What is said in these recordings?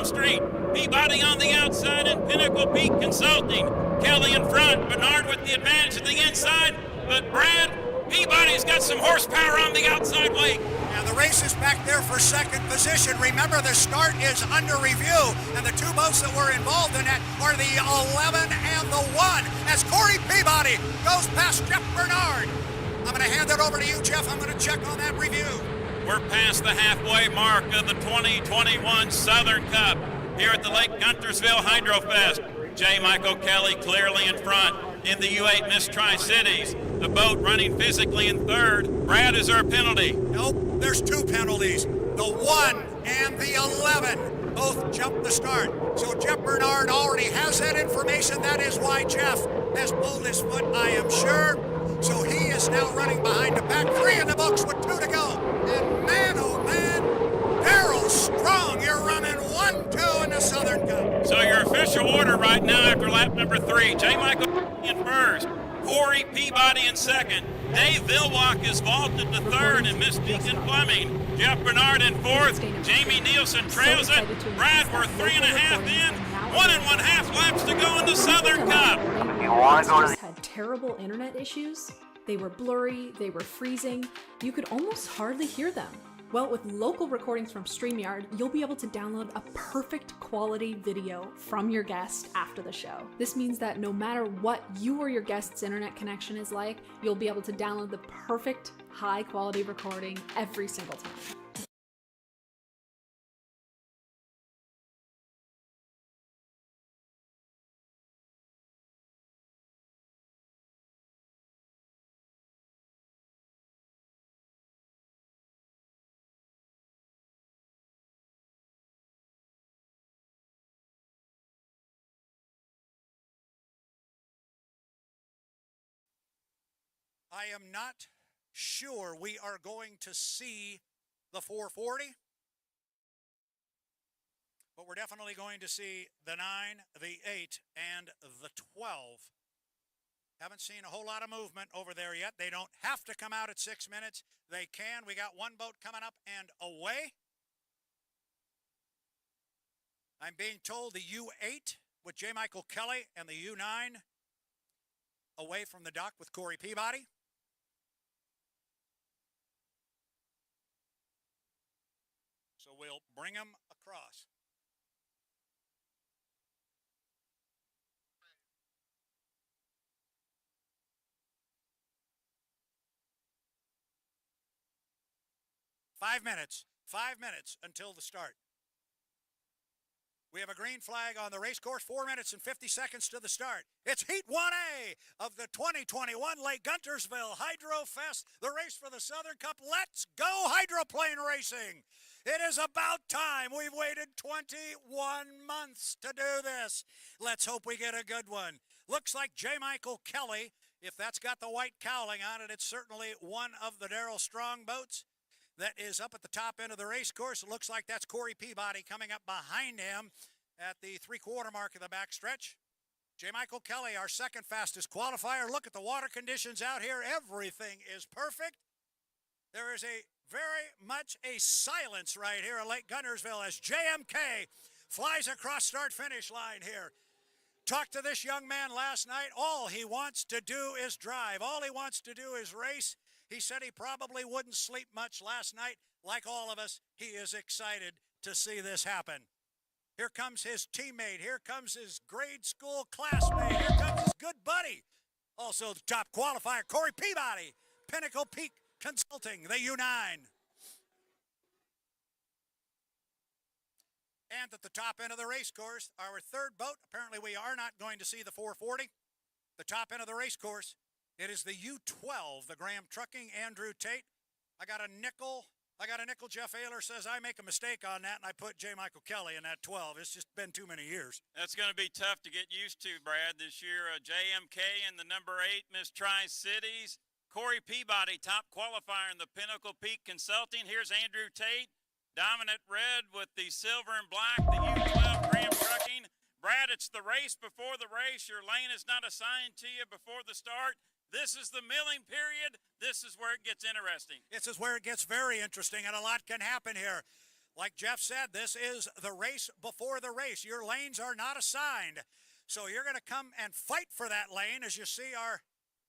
Street. Peabody on the outside and Pinnacle Peak Consulting. Kelly in front, Bernard with the advantage at the inside, but Brad, Peabody's got some horsepower on the outside wake. And the race is back there for second position. Remember, the start is under review, and the two boats that were involved in that are the 11 and the 1, as Corey Peabody goes past Jeff Bernard. I'm going to hand it over to you, Jeff. I'm going to check on that review. We're past the halfway mark of the 2021 Southern Cup here at the Lake Guntersville Hydrofest. J. Michael Kelly clearly in front in the U8 Miss Tri-Cities. The boat running physically in third. Brad, is there a penalty? Nope, there's two penalties. The 1 and the 11 both jumped the start. So Jeff Bernard already has that information. That is why Jeff has pulled his foot, I am sure. So he is now running behind the pack. 3 in the books with 2 to go. And man, oh man, Darrell Strong, you're running 1-2 in the Southern Cup. So your official order right now after lap number 3, J. Michael in first, Corey Peabody in second, Dave Vilwalk is vaulted to third, and Miss Deacon Fleming, Jeff Bernard in fourth, Jamie Nielsen trails it, Brad, we're 3.5 in, 1.5 laps to go in the Southern Cup. Had terrible internet issues. They were blurry, they were freezing, you could almost hardly hear them. Well, with local recordings from StreamYard, you'll be able to download a perfect quality video from your guest after the show. This means that no matter what you or your guest's internet connection is like, you'll be able to download the perfect high quality recording every single time. I am not sure we are going to see the 440, but we're definitely going to see the 9, the 8, and the 12. Haven't seen a whole lot of movement over there yet. They don't have to come out at 6 minutes. They can. We got one boat coming up and away. I'm being told the U8 with J. Michael Kelly and the U9 away from the dock with Corey Peabody. So we'll bring them across. Five minutes until the start. We have a green flag on the race course, 4 minutes and 50 seconds to the start. It's Heat 1A of the 2021 Lake Guntersville Hydrofest, the race for the Southern Cup. Let's go hydroplane racing. It is about time. We've waited 21 months to do this. Let's hope we get a good one. Looks like J. Michael Kelly, if that's got the white cowling on it, it's certainly one of the Darrell Strong boats that is up at the top end of the race course. It looks like that's Corey Peabody coming up behind him at the three-quarter mark of the backstretch. J. Michael Kelly, our second fastest qualifier. Look at the water conditions out here. Everything is perfect. There is a very much a silence right here at Lake Guntersville as JMK flies across start-finish line here. Talked to this young man last night. All he wants to do is drive. All he wants to do is race. He said he probably wouldn't sleep much last night. Like all of us, he is excited to see this happen. Here comes his teammate. Here comes his grade school classmate. Here comes his good buddy. Also the top qualifier, Corey Peabody, Pinnacle Peak Consulting, the U9. And at the top end of the race course, our third boat. Apparently we are not going to see the 440. The top end of the race course, it is the U12, the Graham Trucking, Andrew Tate. I got a nickel. Jeff Ayler says I make a mistake on that, and I put J. Michael Kelly in that 12. It's just been too many years. That's going to be tough to get used to, Brad, this year. JMK in the number 8 Miss Tri-Cities. Corey Peabody, top qualifier in the Pinnacle Peak Consulting. Here's Andrew Tate, dominant red with the silver and black, the U12 Graham Trucking. Brad, it's the race before the race. Your lane is not assigned to you before the start. This is the milling period. This is where it gets interesting. This is where it gets very interesting, and a lot can happen here. Like Jeff said, this is the race before the race. Your lanes are not assigned. So you're going to come and fight for that lane as you see our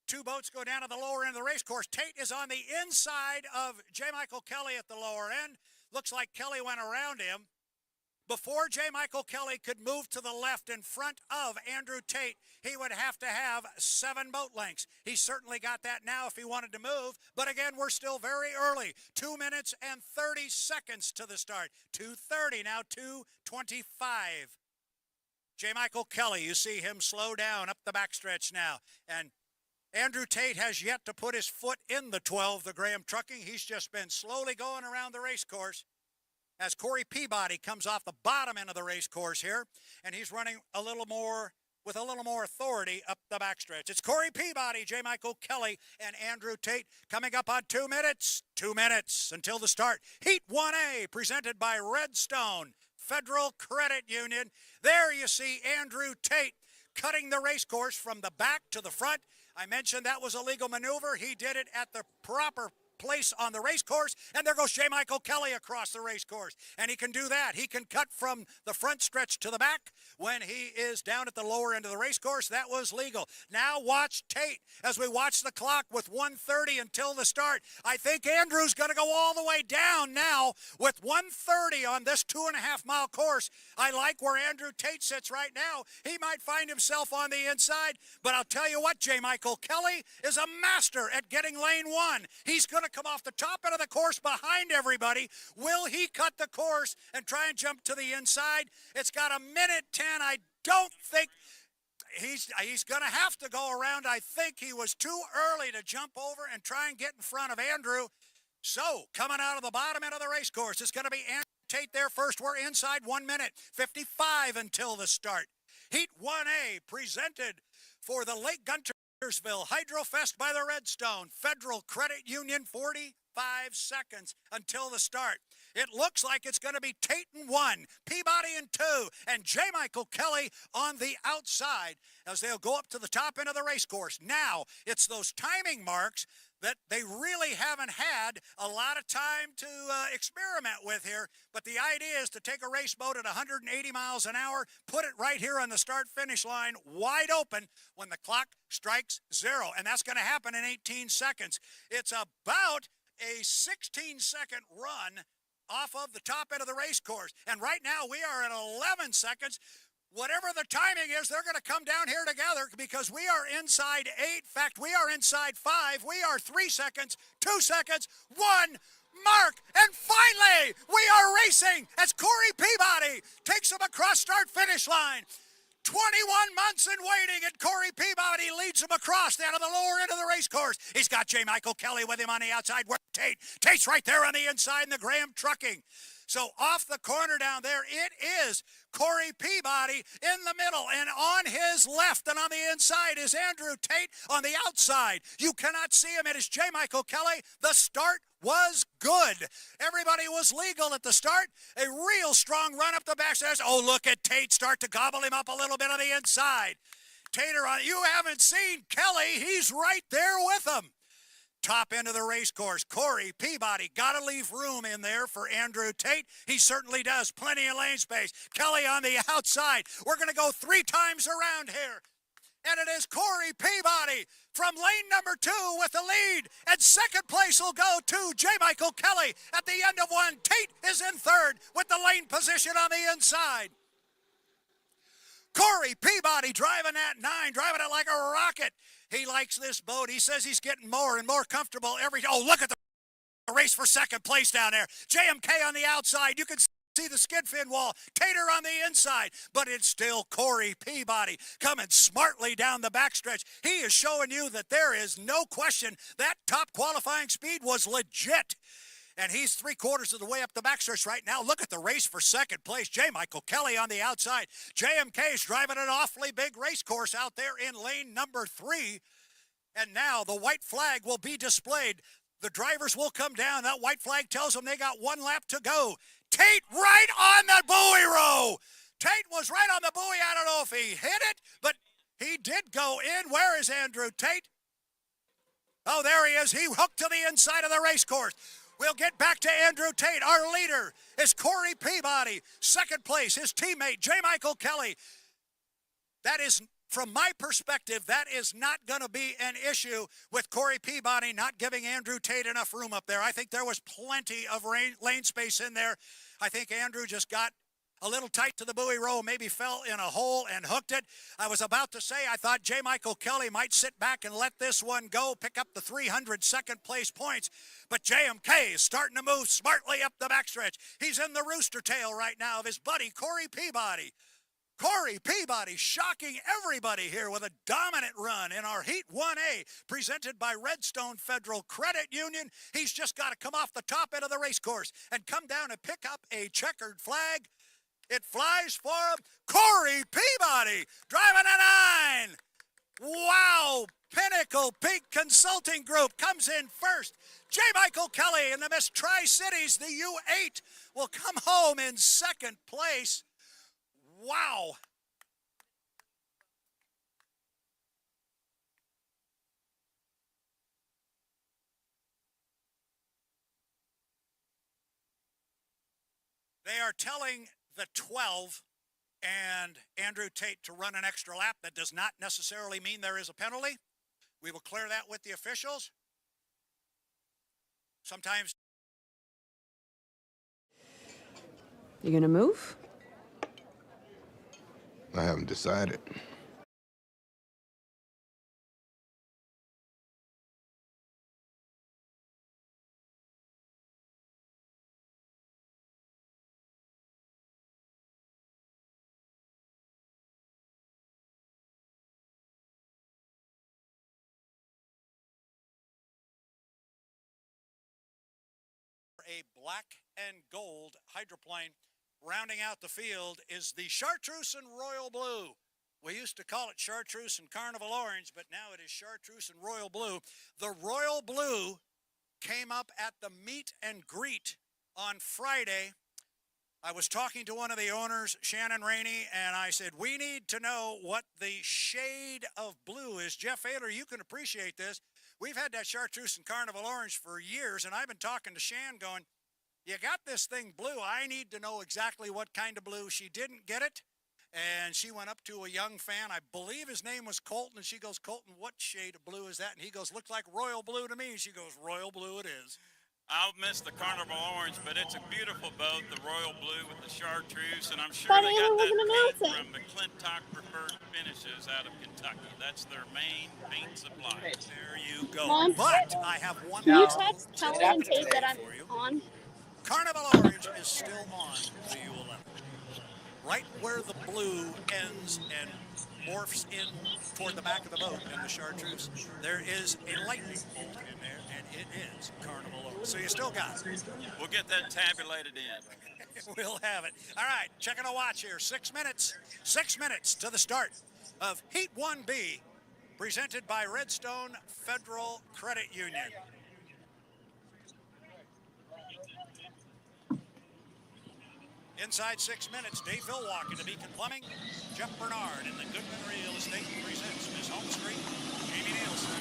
two boats go down to the lower end of the race course. Tate is on the inside of J. Michael Kelly at the lower end. Looks like Kelly went around him. Before J. Michael Kelly could move to the left in front of Andrew Tate, he would have to have 7 boat lengths. He certainly got that now if he wanted to move. But again, we're still very early. 2 minutes and 30 seconds to the start. 2:30, now 2:25. J. Michael Kelly, you see him slow down up the backstretch now. And Andrew Tate has yet to put his foot in the 12, the Graham Trucking. He's just been slowly going around the race course as Corey Peabody comes off the bottom end of the race course here, and he's running a little more with a little more authority up the backstretch. It's Corey Peabody, J. Michael Kelly, and Andrew Tate coming up on 2 minutes. 2 minutes until the start. Heat 1A, presented by Redstone Federal Credit Union. There you see Andrew Tate cutting the race course from the back to the front. I mentioned that was a legal maneuver. He did it at the proper place on the race course, and there goes J. Michael Kelly across the race course, and he can do that. He can cut from the front stretch to the back when he is down at the lower end of the race course. That was legal. Now watch Tate as we watch the clock with 1:30 until the start. I think Andrew's going to go all the way down now with 1:30 on this 2.5-mile course. I like where Andrew Tate sits right now. He might find himself on the inside, but I'll tell you what, J. Michael Kelly is a master at getting lane 1. He's going to come off the top end of the course behind everybody. Will he cut the course and try and jump to the inside? It's got 1:10. I don't think he's going to have to go around. I think he was too early to jump over and try and get in front of Andrew. So coming out of the bottom end of the race course, it's going to be Andrew Tate there first. We're inside 1:55 until the start. Heat 1A presented for the Lake Guntersville Hydrofest by the Redstone Federal Credit Union. 45 seconds until the start. It looks like it's going to be Tate in 1, Peabody in 2, and J. Michael Kelly on the outside as they'll go up to the top end of the race course. Now, it's those timing marks that they really haven't had a lot of time to experiment with here. But the idea is to take a race boat at 180 miles an hour, put it right here on the start-finish line, wide open when the clock strikes 0. And that's going to happen in 18 seconds. It's about a 16-second run off of the top end of the race course. And right now we are at 11 seconds. Whatever the timing is, they're going to come down here together because we are inside 8. In fact, we are inside 5. We are 3 seconds, 2 seconds, 1 mark. And finally, we are racing as Corey Peabody takes him across start-finish line. 21 months in waiting, and Corey Peabody leads him across down to the lower end of the race course. He's got J. Michael Kelly with him on the outside. Where Tate's right there on the inside in the Graham Trucking. So off the corner down there, it is Corey Peabody in the middle, and on his left and on the inside is Andrew Tate on the outside. You cannot see him. It is J. Michael Kelly. The start was good. Everybody was legal at the start. A real strong run up the backstairs. Oh, look at Tate start to gobble him up a little bit on the inside. Tater on. You haven't seen Kelly. He's right there with him. Top end of the race course, Corey Peabody. Got to leave room in there for Andrew Tate. He certainly does. Plenty of lane space. Kelly on the outside. We're going to go 3 times around here. And it is Corey Peabody from lane number 2 with the lead. And second place will go to J. Michael Kelly at the end of 1. Tate is in 3rd with the lane position on the inside. Corey Peabody driving that 9, driving it like a rocket. He likes this boat. He says he's getting more and more comfortable every... Oh, look at the race for second place down there. JMK on the outside. You can see the skid fin wall. Tater on the inside. But it's still Corey Peabody coming smartly down the backstretch. He is showing you that there is no question that top qualifying speed was legit. And he's 3/4 of the way up the backstretch right now. Look at the race for second place. J. Michael Kelly on the outside. JMK's driving an awfully big race course out there in lane number 3. And now the white flag will be displayed. The drivers will come down. That white flag tells them they got 1 lap to go. Tate right on the buoy row. Tate was right on the buoy. I don't know if he hit it, but he did go in. Where is Andrew Tate? Oh, there he is. He hooked to the inside of the race course. We'll get back to Andrew Tate. Our leader is Corey Peabody. Second place, his teammate, J. Michael Kelly. That is, from my perspective, that is not going to be an issue with Corey Peabody not giving Andrew Tate enough room up there. I think there was plenty of lane space in there. I think Andrew just got a little tight to the buoy row, maybe fell in a hole and hooked it. I was about to say I thought J. Michael Kelly might sit back and let this one go, pick up the 300 second place points. But JMK is starting to move smartly up the backstretch. He's in the rooster tail right now of his buddy, Corey Peabody. Corey Peabody shocking everybody here with a dominant run in our Heat 1A presented by Redstone Federal Credit Union. He's just got to come off the top end of the race course and come down and pick up a checkered flag. It flies for him. Corey Peabody driving a 9. Wow. Pinnacle Peak Consulting Group comes in first. J. Michael Kelly in the Miss Tri-Cities, the U8, will come home in second place. Wow. They are telling the 12 and Andrew Tate to run an extra lap. That does not necessarily mean there is a penalty. We will clear that with the officials. Sometimes. You gonna move? I haven't decided. A black and gold hydroplane. Rounding out the field is the Chartreuse and Royal Blue. We used to call it Chartreuse and Carnival Orange, but now it is Chartreuse and Royal Blue. The Royal Blue came up at the meet and greet on Friday. I was talking to one of the owners, Shannon Rainey, and I said, we need to know what the shade of blue is. Jeff Ayler, you can appreciate this. We've had that Chartreuse and Carnival Orange for years, and I've been talking to Shan going, you got this thing blue. I need to know exactly what kind of blue. She didn't get it, and she went up to a young fan. I believe his name was Colton, and she goes, Colton, what shade of blue is that? And he goes, looks like royal blue to me. And she goes, royal blue it is. I'll miss the Carnival Orange, but it's a beautiful boat, the Royal Blue with the Chartreuse, and I'm sure But they Ayler got that wasn't paint announcing. from McClintock Preferred Finishes out of Kentucky. That's their main paint supply. There you go. Mom, But I have one Can you more text Kelly and Tate that I'm for you. on? Carnival Orange is still on the U11. Right where the blue ends and morphs in toward the back of the boat in the Chartreuse, there is a lightning bolt in there, and it is Carnival Orange. So you still got it. We'll get that tabulated in. We'll have it. All right, checking a watch here. 6 minutes. 6 minutes to the start of Heat 1B, presented by Redstone Federal Credit Union. Inside 6 minutes, Dave Vilwalk into Beacon Plumbing, Jeff Bernard in the Goodman Real Estate presents Ms. Home Street, Jamie Nielsen,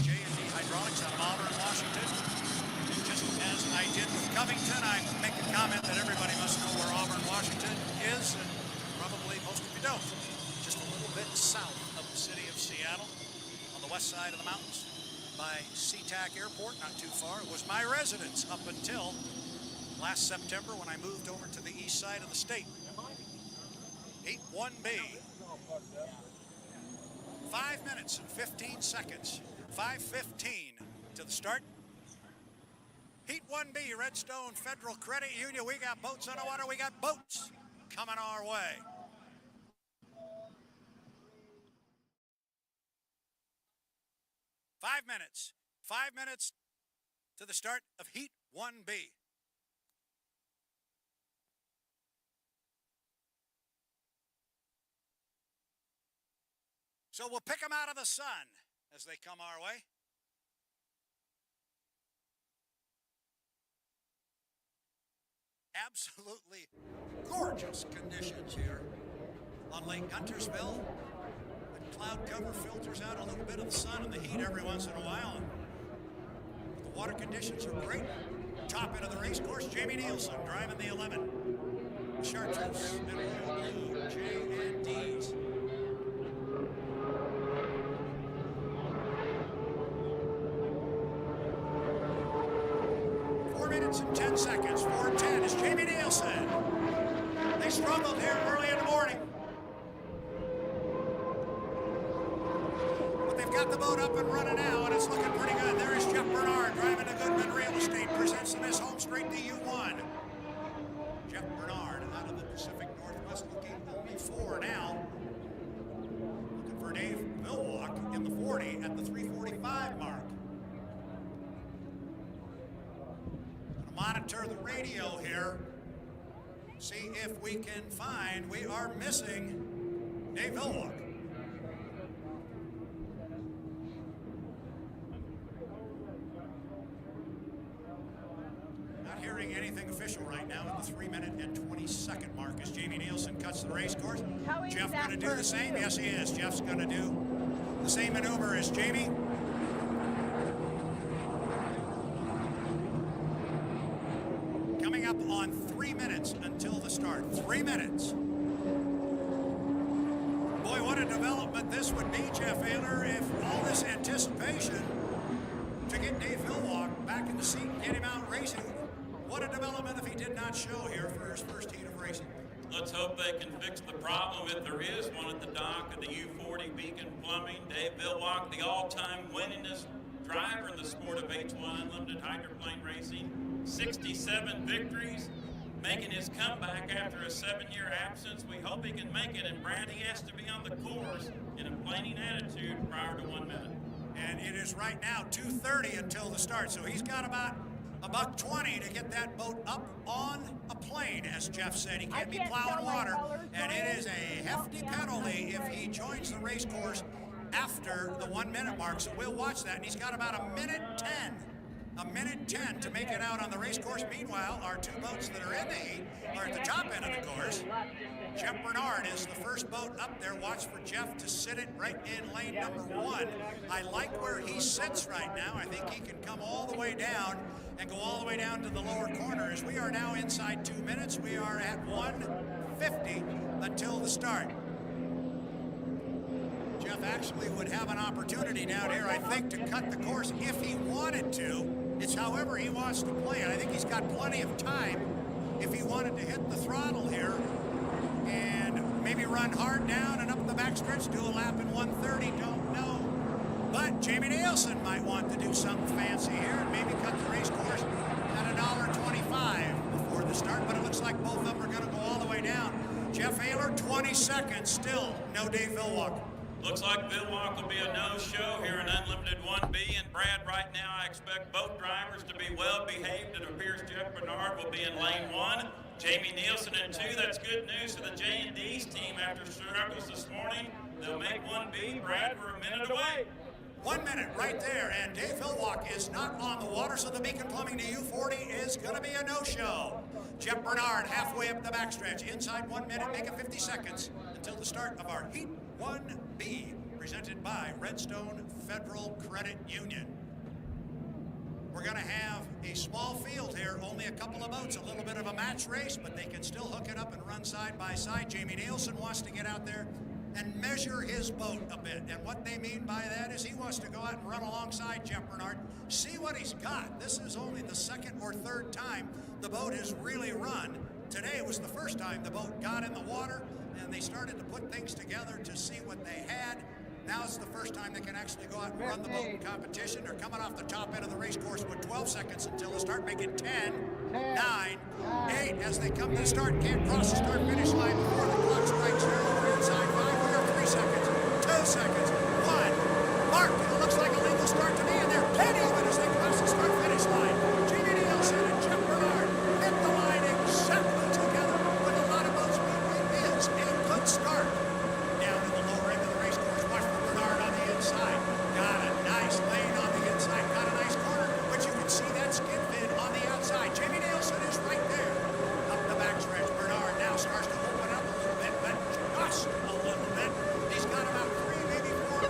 J&D Hydraulics out of Auburn, Washington. Just as I did with Covington, I make a comment that everybody must know where Auburn, Washington is, and probably most of you don't. Just a little bit south of the city of Seattle, on the west side of the mountains, by SeaTac Airport, not too far. It was my residence up until last September when I moved over to the east side of the state. 8-1B. 5 minutes and 15 seconds. 5:15 to the start. Heat 1B, Redstone Federal Credit Union. We got boats on the water. We got boats coming our way. Five minutes to the start of Heat 1B. So we'll pick them out of the sun as they come our way. Absolutely gorgeous conditions here on Lake Guntersville. The cloud cover filters out a little bit of the sun and the heat every once in a while. The water conditions are great. top end of the race course, Jamie Nielsen driving the 11. Chartreuse and Royal Blue, J&Ds. And 10 seconds. 4:10 is Jamie Nielsen. They struggled here early in the morning, but they've got the boat up and running now, and it's looking pretty good. There is Jeff Bernard driving the Goodman Real Estate. Presents the Miss Home Straight to U1. Jeff Bernard out of the Pacific Northwest, looking only 4 now. Looking for Dave Vilwalk in the 40 at the 3:45 mark. Monitor the radio here, see if we can find, we are missing Dave Vilwalk. Not hearing anything official right now at the 3-minute and 20-second mark as Jamie Nielsen cuts the race course. Jeff going to do the same? Yes, he is. Jeff's going to do the same maneuver as Jamie. Coming up on 3 minutes until the start. 3 minutes. Boy, what a development this would be, Jeff Ayler, if all this anticipation to get Dave Vilwalk back in the seat and get him out racing. What a development if he did not show here for his first heat of racing. Let's hope they can fix the problem if there is one at the dock of the U40 Beacon Plumbing. Dave Vilwalk, the all-time winningest driver in the sport of H1 Unlimited Hydroplane Racing. 67 victories, making his comeback after a 7-year absence. We hope he can make it, and Brad, he has to be on the course in a planing attitude prior to 1 minute. And it is right now 2:30 until the start, so he's got about $1.20 to get that boat up on a plane, as Jeff said. He can't be plowing water, and it is a hefty penalty if he joins the race course after the 1 minute mark, so we'll watch that. And he's got about a minute 10 to make it out on the race course. Meanwhile, our 2 boats that are in the heat are at the top end of the course. Jeff Bernard is the first boat up there. Watch for Jeff to sit it right in lane number 1. I like where he sits right now. I think he can come all the way down and go all the way down to the lower corner. As we are now inside 2 minutes, we are at 1:50 until the start. Jeff actually would have an opportunity down here, I think, to cut the course if he wanted to. It's however he wants to play it. I think he's got plenty of time if he wanted to hit the throttle here and maybe run hard down and up the backstretch, do a lap in 1:30, don't know. But Jamie Nielsen might want to do something fancy here and maybe cut the race course at $1.25 before the start, but it looks like both of them are going to go all the way down. Jeff Ayler, 20 seconds, still no Dave Vilwalk. Looks like Vilwalk will be a no-show here in Unlimited 1B. And Brad, right now I expect both drivers to be well behaved. It appears Jeff Bernard will be in lane 1, Jamie Nielsen in 2. That's good news for the J&D's team after struggles this morning. They'll make 1B. Brad, we're a minute away. 1 minute right there, and Dave Vilwalk is not on the water, so the Beacon Plumbing to U40 is going to be a no-show. Jeff Bernard halfway up the backstretch, inside 1 minute, make it 50 seconds until the start of our Heat 1B, presented by Redstone Federal Credit Union. We're going to have a small field here, only a couple of boats, a little bit of a match race, but they can still hook it up and run side by side. Jamie Nielsen wants to get out there and measure his boat a bit. And what they mean by that is he wants to go out and run alongside Jeff Bernard, see what he's got. This is only the second or third time the boat has really run. Today was the first time the boat got in the water, and they started to put things together to see what they had. Now it's the first time they can actually go out and run the boat in competition. They're coming off the top end of the race course with 12 seconds until the start, making 10, 9, 8 as they come to the start. Can't cross the start-finish line before the clock strikes 0. We're inside 5. We are 3 seconds, 2 seconds, 1. Mark, it looks like a legal start to me, and they're dead even as they cross the start-finish line. Jamie Nielsen and Jeff Bernard hit the line exactly together with a lot of boats moving. It is a good start. Down in the lower end of the race course, watch for Bernard on the inside. Got a nice lane on the inside, got a nice corner, but you can see that skid pin on the outside. Jamie Nielsen is right there. Up the backstretch, Bernard now starts to open up a little bit, but just a little bit. He's got about 3, maybe 4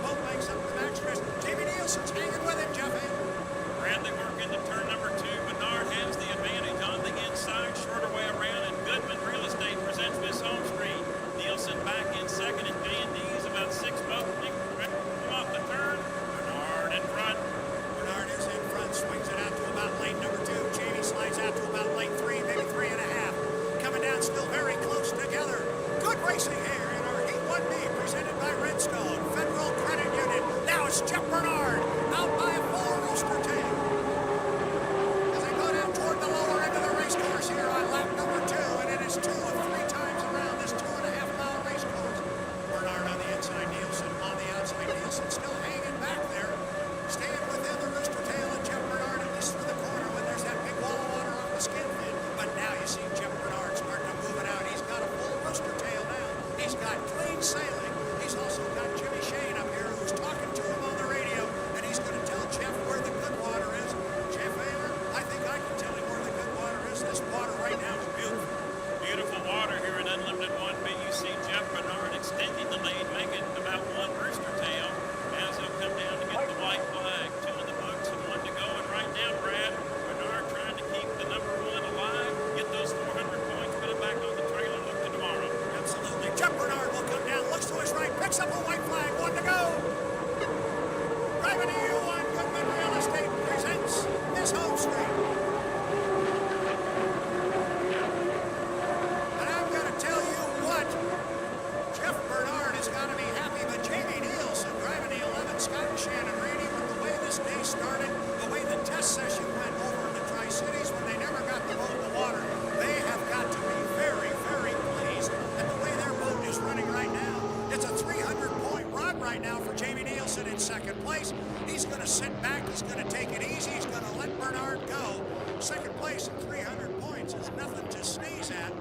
race. He's going to sit back. He's going to take it easy. He's going to let Bernard go. Second place at 300 points is nothing to sneeze at,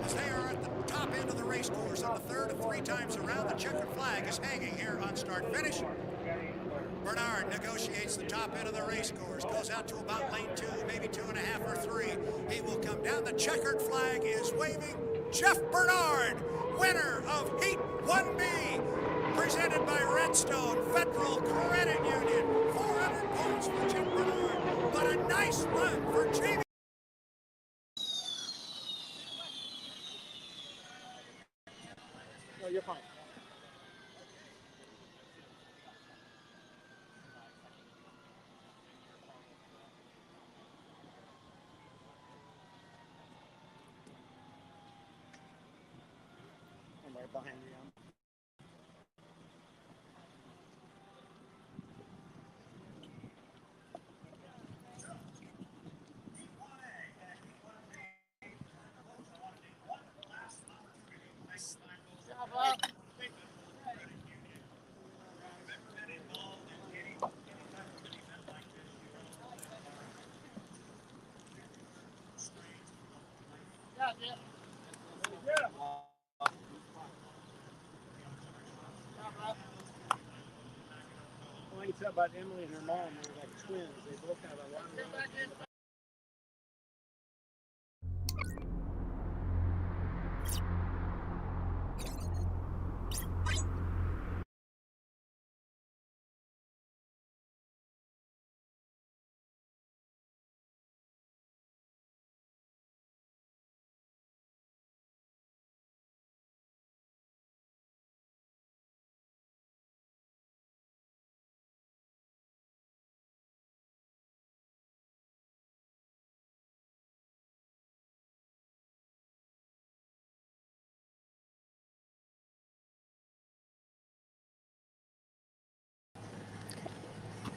as they are at the top end of the race course. On the third of 3 times around, the checkered flag is hanging here on start finish. Bernard negotiates the top end of the race course, goes out to about lane 2, maybe 2.5 or 3. He will come down. The checkered flag is waving. Jeff Bernard, winner of Heat 1B, presented by Redstone Federal Credit Union. 400 points for Jeff Bernard, but a nice run for Jamie. No, you're fine. I'm right behind you. Well, you said about Emily and her mom, they were like twins. They both have a long nose.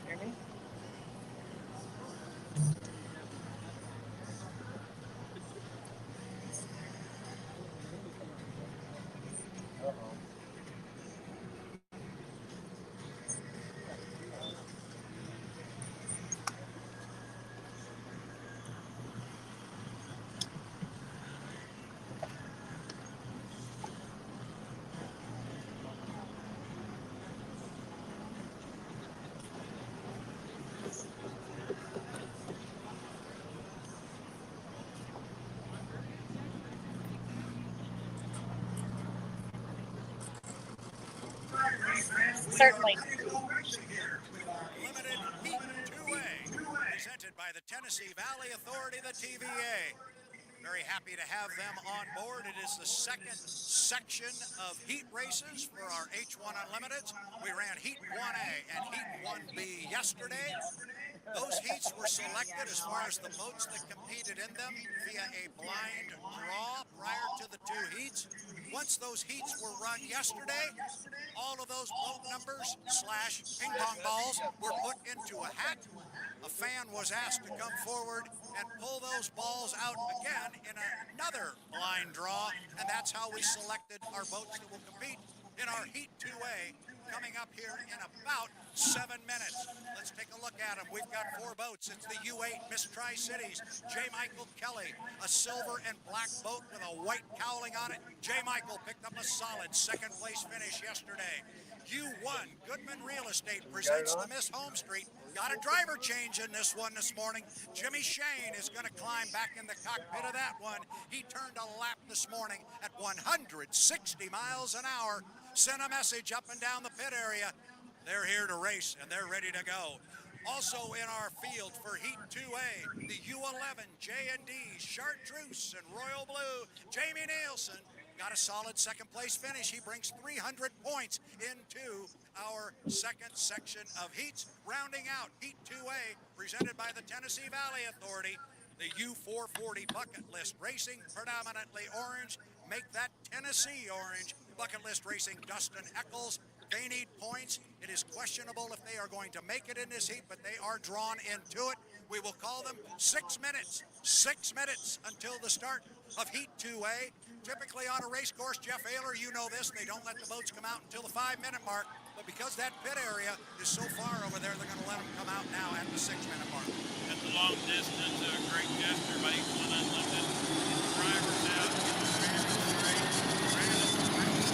Hear me? Certainly. Limited Heat 2A, presented by the Tennessee Valley Authority, the TVA. Very happy to have them on board. It is the second section of heat races for our H1 Unlimiteds. We ran Heat 1A and Heat 1B yesterday. Those heats were selected as far as the boats that competed in them via a blind draw prior to the 2 heats. Once those heats were run yesterday, all of those boat numbers / ping pong balls were put into a hat. A fan was asked to come forward and pull those balls out again in another blind draw, and that's how we selected our boats that will compete in our Heat 2A coming up here in about 7 minutes. Let's take a look at them. We've got 4 boats. It's the U8 Miss Tri-Cities, J. Michael Kelly, a silver and black boat with a white cowling on it. J. Michael picked up a solid second place finish yesterday. U1 Goodman Real Estate presents the Miss Home Street. Got a driver change in this one this morning. Jimmy Shane is going to climb back in the cockpit of that one. He turned a lap this morning at 160 miles an hour. Sent a message up and down the pit area. They're here to race, and they're ready to go. Also in our field for Heat 2A, the U11 J&D Chartreuse and Royal Blue, Jamie Nielsen got a solid second place finish. He brings 300 points into our second section of heats. Rounding out Heat 2A, presented by the Tennessee Valley Authority, the U440 Bucket List Racing, predominantly orange. Make that Tennessee orange. Bucket List Racing, Dustin Eccles. They need points. It is questionable if they are going to make it in this heat, but they are drawn into it. We will call them 6 minutes. 6 minutes until the start of Heat 2A. Typically on a race course, Jeff Ayler, you know this, they don't let the boats come out until the 5-minute mark. But because that pit area is so far over there, they're going to let them come out now at the 6-minute mark. At the long distance, a great gesture by H1 Unlimited. Get the drivers out, get the very straight. Brad is the race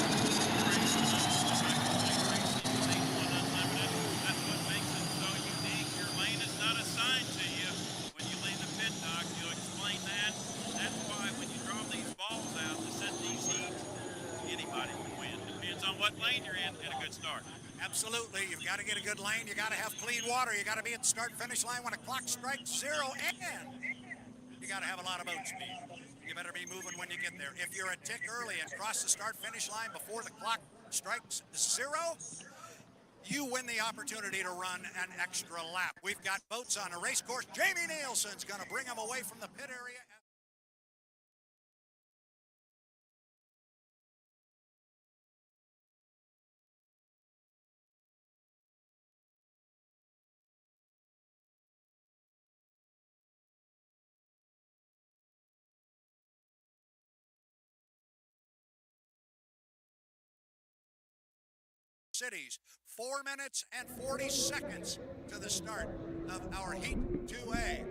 on H1 Unlimited. That's what makes it so unique. Your lane is not assigned to you. When you leave the pit dock, you'll explain that. That's why when you draw these balls out to set these heats, anybody can win. Depends on what lane you're in and a good start. Absolutely. You've got to get a good lane. You got to have clean water. You got to be at the start-finish line when a clock strikes 0, and you got to have a lot of boat speed. You better be moving when you get there. If you're a tick early and cross the start-finish line before the clock strikes 0, you win the opportunity to run an extra lap. We've got boats on a race course. Jamie Nielsen's going to bring them away from the pit area. Cities, 4 minutes and 40 seconds to the start of our Heat 2A.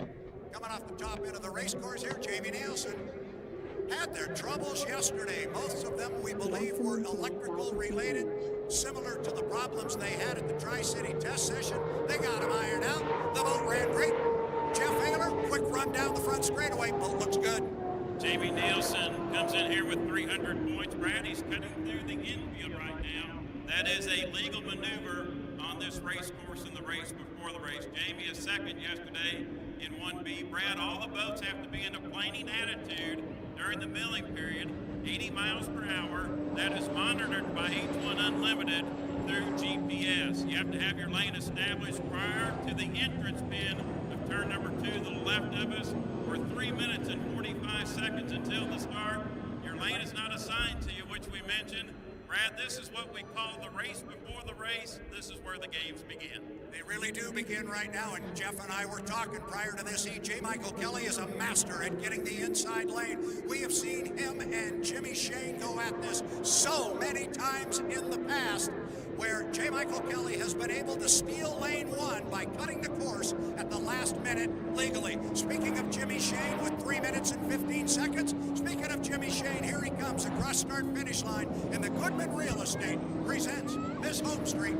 Coming off the top end of the race course here, Jamie Nielsen had their troubles yesterday. Most of them, we believe, were electrical related, similar to the problems they had at the Tri-City test session. They got them ironed out. The boat ran great. Jeff Haler, quick run down the front straightaway. Boat looks good. Jamie Nielsen comes in here with 300 points. Brad, he's cutting through the infield right now. That is a legal maneuver on this race course in the race before the race. Jamie is second yesterday in 1B. Brad, all the boats have to be in a planing attitude during the milling period, 80 miles per hour. That is monitored by H1 Unlimited through GPS. You have to have your lane established prior to the entrance pin of turn number 2 to the left of us for 3 minutes and 45 seconds until the start. Your lane is not assigned to you, which we mentioned. Brad, this is what we call the race before the race. This is where the games begin. They really do begin right now, and Jeff and I were talking prior to this heat. J. Michael Kelly is a master at getting the inside lane. We have seen him and Jimmy Shane go at this so many times in the past, where J. Michael Kelly has been able to steal lane 1 by cutting the course at the last minute legally. Speaking of Jimmy Shane with 3 minutes and 15 seconds, speaking of Jimmy Shane, here he comes across start-finish line, and the Goodman Real Estate presents this home street.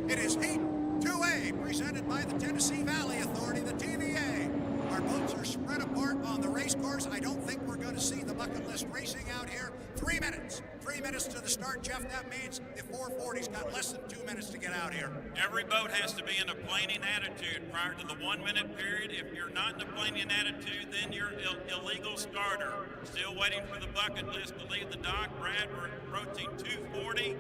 It is Heat 2A, presented by the Tennessee Valley Authority, the TVA. Our boats are spread apart on the race course. I don't think we're going to see the bucket list racing out here. 3 minutes. 3 minutes to the start, Jeff. That means the 440's got less than 2 minutes to get out here. Every boat has to be in a planing attitude prior to the 1 minute period. If you're not in a planing attitude, then you're illegal starter. Still waiting for the bucket list to leave the dock. Brad, we're approaching 240.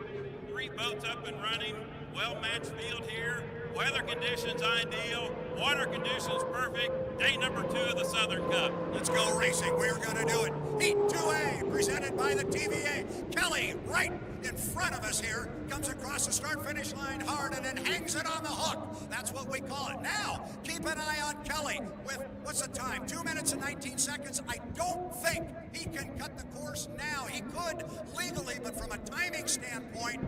3 boats up and running. Well-matched field here. Weather conditions ideal. Water conditions perfect. Day number 2 of the Southern Cup. Let's go racing. We're going to do it. Heat 2A, presented by the TVA. Kelly, right in front of us here, comes across the start-finish line hard and then hangs it on the hook. That's what we call it. Now, keep an eye on Kelly with, what's the time? 2 minutes and 19 seconds. I don't think he can cut the course now. He could legally, but from a timing standpoint,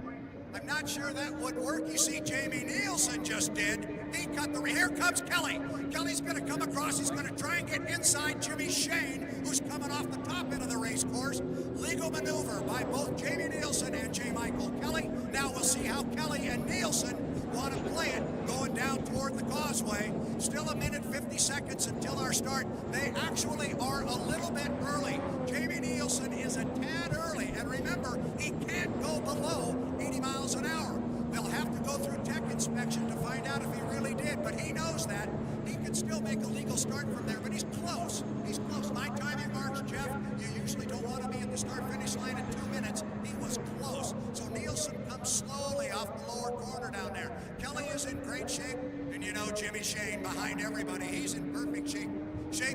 I'm not sure that would work. You see, Jamie Nielsen just did. He cut the... Here comes Kelly. Kelly's going to come across. He's going to try and get inside Jimmy Shane, who's coming off the top end of the race course. Legal maneuver by both Jamie Nielsen and J. Michael Kelly. Now we'll see how Kelly and Nielsen want to play it going down toward the causeway. Still 1 minute 50 seconds until our start. They actually are a little bit early. Jamie Nielsen is a tad early. And remember, he can't go below 80 miles an hour. They'll have to go through tech inspection to find out if he really did, but he knows that. He can still make a legal start from there, but he's close. He's close. My timing marks, Jeff, you usually don't want to be at the start-finish line in 2 minutes. He was close. So Nielsen comes slowly off the lower corner down there. Kelly is in great shape, and you know Jimmy Shane behind everybody. He's in perfect shape.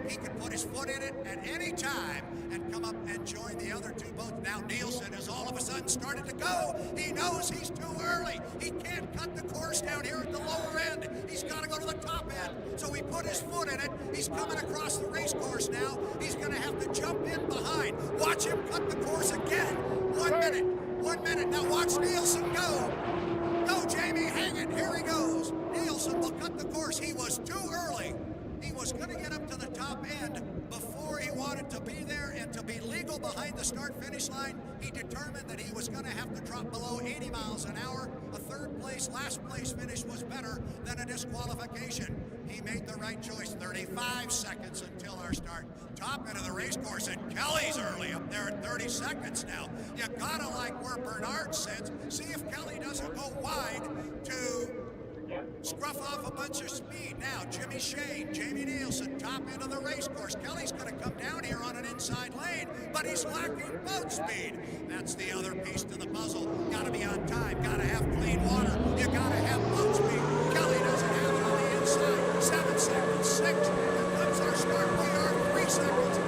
He can put his foot in it at any time and come up and join the other 2 boats. Now Nielsen has all of a sudden started to go. He knows he's too early. He can't cut the course down here at the lower end. He's got to go to the top end. So he put his foot in it. He's coming across the race course now. He's going to have to jump in behind. Watch him cut the course again. 1 minute. 1 minute. Now watch Nielsen go. Go, Jay. here he goes. Nielsen will cut the course. He was too early. He was going to get up to the top end before he wanted to be there, and to be legal behind the start-finish line, he determined that he was going to have to drop below 80 miles an hour. A third place, last place finish was better than a disqualification. He made the right choice. 35 seconds until our start. Top end of the race course, and Kelly's early up there at 30 seconds now. You gotta like where Bernard sits. See if Kelly doesn't go wide to scruff off a bunch of speed. Now, Jimmy Shane, Jamie Nielsen, top end of the race course. Kelly's going to come down here on an inside lane, but he's lacking boat speed. That's the other piece to the puzzle. Got to be on time. Got to have clean water. You got to have boat speed. Kelly doesn't have it on the inside. 7 seconds, 6. Here comes our start. We are 3 seconds. 2,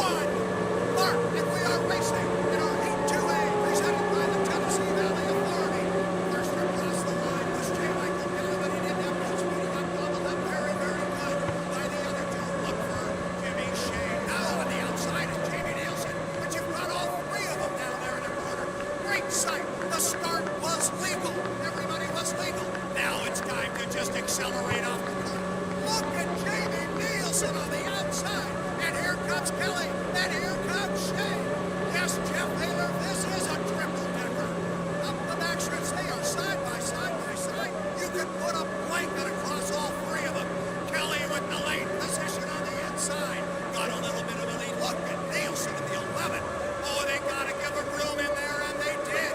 1. Mark, and we are racing in our Heat 2A, presented by the Tennessee Valley Authority. First across the line was J. Michael Kelly, but he didn't have boat speed. He got gobbled up very, very good by the other two. Look for Jimmy Shane. Now on the outside is Jamie Nielsen, but you've got all 3 of them down there in the corner. Great sight. The start was legal. Everybody was legal. Now it's time to just accelerate off the corner. Look at Jamie Nielsen on the outside. And here comes Kelly. And here comes Shane. Yes, Jeff Taylor, this is a triple decker. Up the backstretch, they are side by side by side. You can put a blanket across all 3 of them. Kelly with the late position on the inside. Got a little bit of a lead. Look at Nielsen at the 11. Oh, they got to give him room in there, and they did.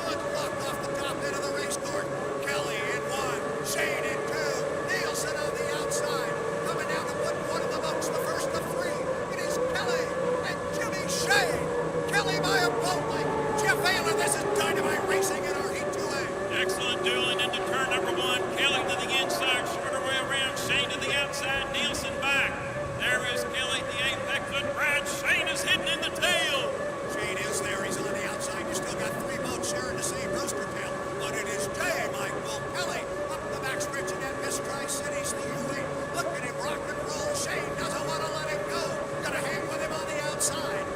Good luck off the top end of the race course. Kelly in 1, Shane in 2, Nielsen on the outside. Coming down to put one of the boats, the first of 3. It is Kelly and Jimmy Shane. Kelly by a boat length. Jeff Ayler, this is dynamite racing in our Heat 2A. Excellent dueling into turn number 1. Kelly to the inside, shorter way around. Shane to the outside, Nielsen back. There is Kelly at the apex, but Brad Shane is hidden in the tail. Shane is there. He's on the outside. You still got 3 boats sharing the same rooster tail. But it is J. Michael Kelly up the backstretch in that Miss Tri-Cities, the U8. Look at him rock and roll. Shane doesn't want to let him go. Gonna hang with him on the outside.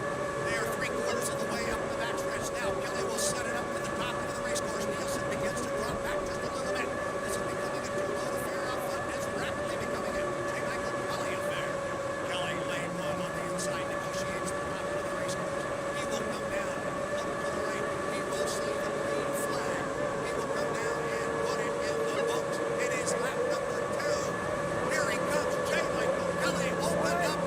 They are 3/4 of the way up the backstretch now. Kelly will set it up to the top of the race course. Nielsen begins to drop back just a little bit. This is becoming a two-boat affair out front. It's rapidly becoming a J. Michael Kelly affair. Kelly lane 1 on the inside negotiates the top of the race course. He will come down, look to the right. He will see the green flag. He will come down and put it in the boat. It is lap number 2. Here he comes, J. Michael Kelly opened up.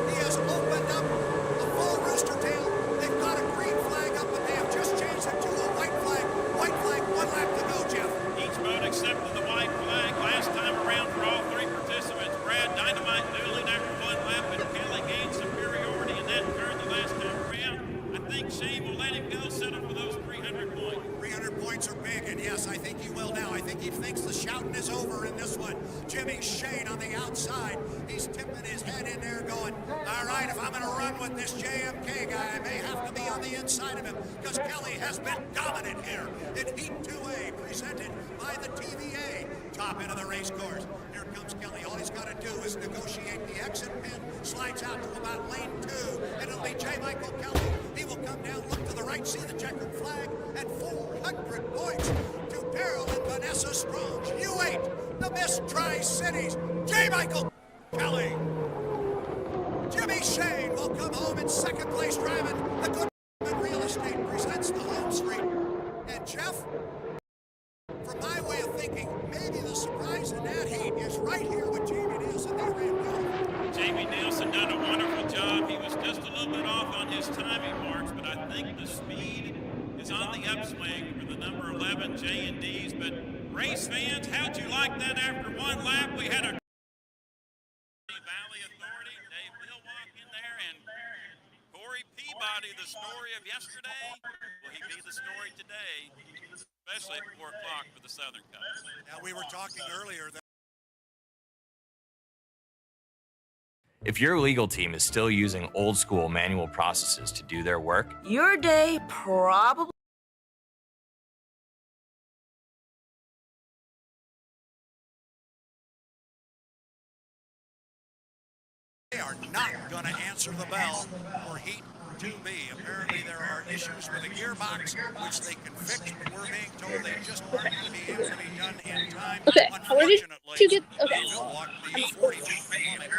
He has opened up a full rooster tail. They've got a green flag up, but they have just changed it to a white flag. White flag, 1 lap to go, Jeff. Each boat accepted the white flag last time around for all 3 participants. Brad Dynamite dueling after 1 lap, and Kelly gained superiority in that turn the last time around. I think Shane will let him go, settle for those 300 points. 300 points are big, and yes, I think he will now. I think he thinks the shouting is over in this one. Jimmy Shane on the outside. He's tipping his head in there going, all right, if I'm going to run with this JMK guy, I may have to be on the inside of him, because Kelly has been dominant here in Heat 2A, presented by the TVA. Top end of the race course. Here comes Kelly. All he's got to do is negotiate the exit pin, slides out to about lane 2, and it'll be J. Michael Kelly. He will come down, look to the right, see the checkered flag, and 400 points to Daryl and Vanessa Strong's U8, the Miss Tri-Cities, J. Michael Kelly. Jimmy Shane will come home in 2nd place driving the Goodman Real Estate presents the home street. And Jeff, from my way of thinking, maybe the surprise in that heat is right here with Jamie Nielsen. They ran well. Jamie Nielsen done a wonderful job. He was just a little bit off on his timing marks, but I think the speed is on the upswing for the number 11 J&Ds. But race fans, how'd you like that after 1 lap? We had a Valley Authority, Dave Milwauk in there, and Corey Peabody, the story of yesterday. Will he be the story today, especially at 4 o'clock for the Southern Cup? Now, we were talking earlier that If your legal team is still using old school manual processes to do their work, Your day probably They are not going to answer the bell for Heat 2B. Apparently there are issues with the gearbox, which they can fix, but we're being told they just aren't going to be able to be done in time. Okay, where did Unfortunately, you get? Okay. They'll walk the 40 beat team is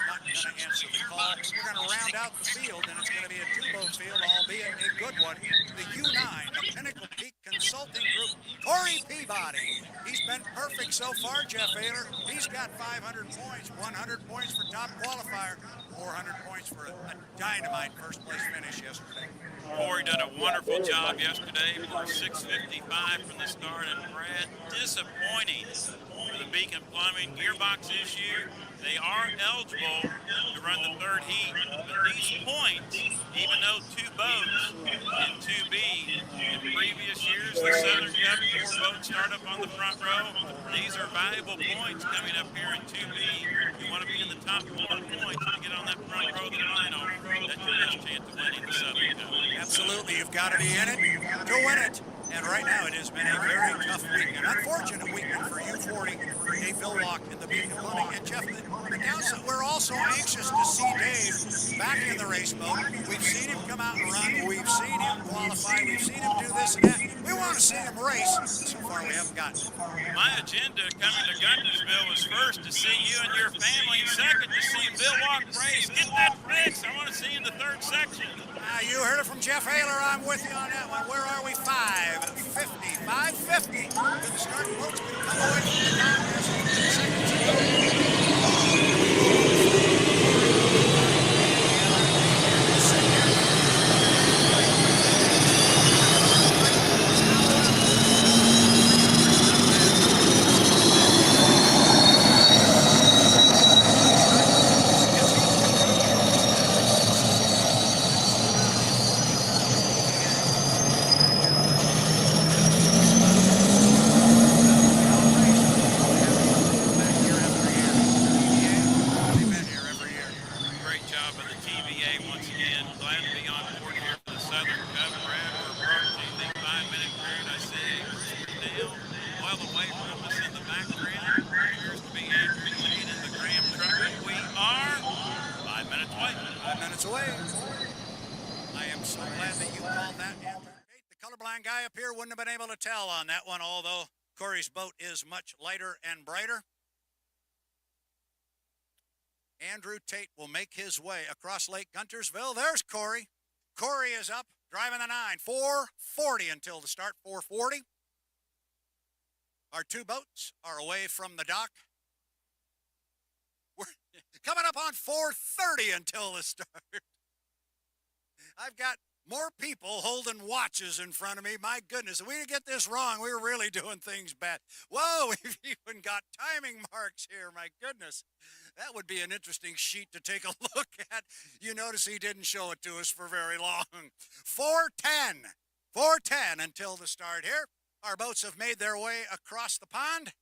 not going to answer the call. We're going to round out the field, and it's going to be a two-boat field, albeit a good one. The U9, the Pinnacle Peak Consulting Group, Corey Peabody. He's been perfect so far, Jeff Ayler. He's got 500 points, 100 points for top qualifier, 400 points for a dynamite first place finish yesterday. Corey done a wonderful job yesterday for 6:55 from the start, and Brad, disappointing for the Beacon Plumbing gearbox issue. They are eligible to run the third heat, but these points, even though two boats in 2B, in previous years, the Southern Cup, 4 boats start up on the front row. These are valuable points coming up here in 2B. You want to be in the top 4 points to get on that front row of the final. That's your best chance of winning the Southern Cup. Absolutely, you've got to be in it to win it. And right now it has been a very tough weekend. Unfortunate weekend for U40, Dave Villwalk in the Beacon Plumbing. And Jeff, the downside, we're also anxious to see Dave back in the race boat. We've seen him come out and run. We've seen him qualify. We've seen him do this and that. We want to see him race. So far we haven't gotten it. My agenda coming to Guntersville was first to see you and your family, and second to see Villwalk race. Get that fixed. I want to see you in the third section. You heard it from Jeff Ayler. I'm with you on that one. Where are we? 5:50. 5:50. The start boats can come away from the contest in seconds Great job by the TVA once again. Glad to be on board here for the Southern Cup. Brad, we're approaching the 5-minute period. I see Dale well away from us in the background. Appears to be Andrew Tate in the Graham truck. We are 5 minutes away. 5 minutes away. I am so glad that you called that, Andrew Tate. The colorblind guy up here wouldn't have been able to tell on that one, although Corey's boat is much lighter and brighter. Andrew Tate will make his way across Lake Guntersville. There's Corey. Corey is up, driving the 9. 4:40 until the start, 4:40. Our two boats are away from the dock. We're coming up on 4:30 until the start. I've got more people holding watches in front of me. My goodness, if we get this wrong, we're really doing things bad. Whoa, we've even got timing marks here. My goodness. That would be an interesting sheet to take a look at. You notice he didn't show it to us for very long. 4:10. 4:10 until the start here. Our boats have made their way across the pond.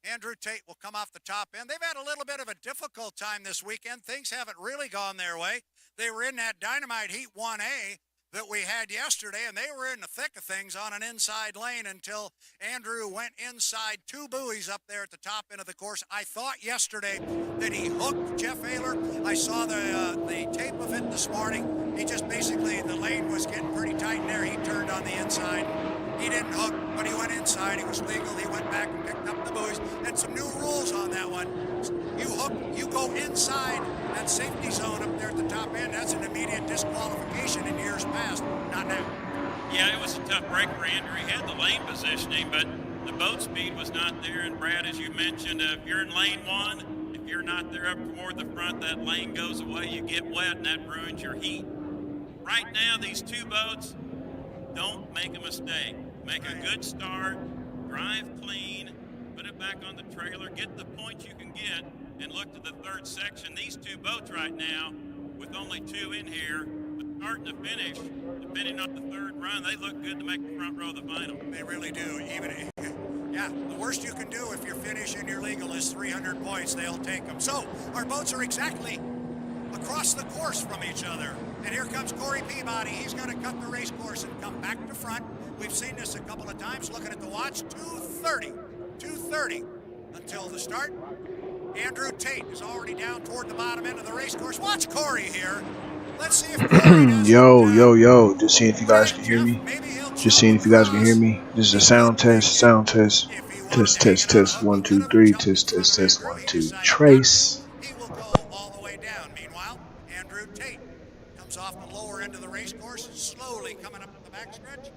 Andrew Tate will come off the top end. They've had a little bit of a difficult time this weekend. Things haven't really gone their way. They were in that Dynamite Heat 1A that we had yesterday, and they were in the thick of things on an inside lane until Andrew went inside 2 buoys up there at the top end of the course. I thought yesterday that he hooked Jeff Ayler. I saw the tape of it this morning. He just basically, the lane was getting pretty tight in there. He turned on the inside. He didn't hook, but he went inside. He was legal. He went back and picked up the buoys. And some new rules on that one. You hook, you go inside that safety zone up there at the top end. That's an immediate disqualification in years past. Not now. Yeah, it was a tough break for Andrew. He had the lane positioning, but the boat speed was not there. And Brad, as you mentioned, if you're in lane 1, if you're not there up toward the front, that lane goes away. You get wet, and that ruins your heat. Right now, these two boats, don't make a mistake. Make a good start, drive clean, put it back on the trailer, get the points you can get, and look to the third section. These two boats right now, with only 2 in here, but starting to finish, depending on the third run, they look good to make the front row of the final. They really do. Yeah, the worst you can do if you're finishing your legal is 300 points. They'll take them. So our boats are exactly across the course from each other. And here comes Corey Peabody. He's going to cut the race course and come back to front. We've seen this a couple of times. Looking at the watch, 2:30 until the start. Andrew Tate is already down toward the bottom end of the race course. Watch Corey here. Let's see if Corey does Yo. Just seeing if you guys can hear me. Maybe he'll Just seeing if you guys can hear me. This is a sound test. Sound test. Test. 1, 2, 3. Test. 1, 2. Trace. He will go all the way down. Meanwhile, Andrew Tate comes off the lower end of the race course, slowly coming up the backstretch.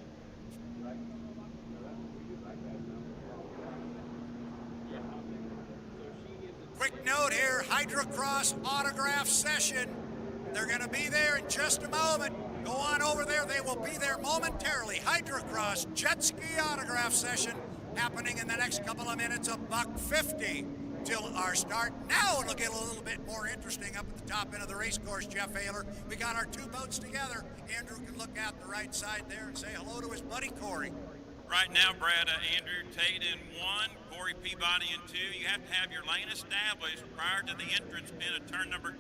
Quick note here, Hydrocross autograph session. They're going to be there in just a moment. Go on over there. They will be there momentarily. Hydrocross jet ski autograph session happening in the next couple of minutes. $1.50 till our start. Now it'll get a little bit more interesting up at the top end of the race course, Jeff Ayler. We got our two boats together. Andrew can look out the right side there and say hello to his buddy Corey. Right now, Brad, Andrew Tate in 1, Corey Peabody in 2. You have to have your lane established prior to the entrance pin at turn number 2.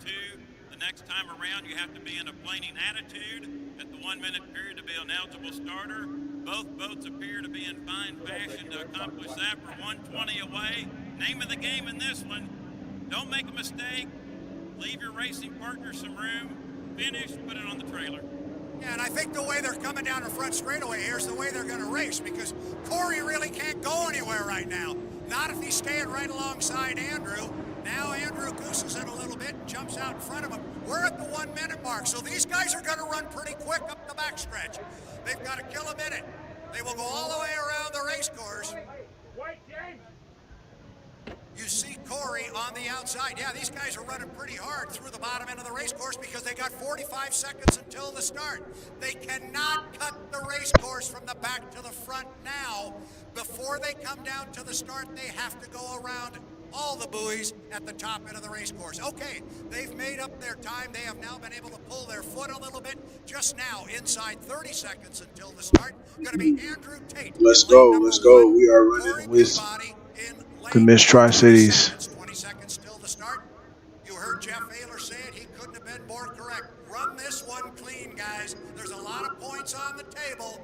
The next time around, you have to be in a planing attitude at the 1 minute period to be an eligible starter. Both boats appear to be in fine fashion to accomplish that. We're 120 away. Name of the game in this one, don't make a mistake. Leave your racing partner some room. Finish, put it on the trailer. Yeah, and I think the way they're coming down the front straightaway here is the way they're going to race, because Corey really can't go anywhere right now. Not if he's staying right alongside Andrew. Now Andrew gooses it a little bit and jumps out in front of him. We're at the 1 minute mark, so these guys are going to run pretty quick up the backstretch. They've got to kill a minute. They will go all the way around the race course. You see Corey on the outside. Yeah, these guys are running pretty hard through the bottom end of the race course because they got 45 seconds until the start. They cannot cut the race course from the back to the front now. Before they come down to the start, they have to go around all the buoys at the top end of the race course. Okay, they've made up their time. They have now been able to pull their foot a little bit. Just now, inside 30 seconds until the start, going to be Andrew Tate. Let's go. We are running with the Miss Tri-Cities. 20 seconds till the start. You heard Jeff Ayler say it. He couldn't have been more correct. Run this one clean, guys. There's a lot of points on the table.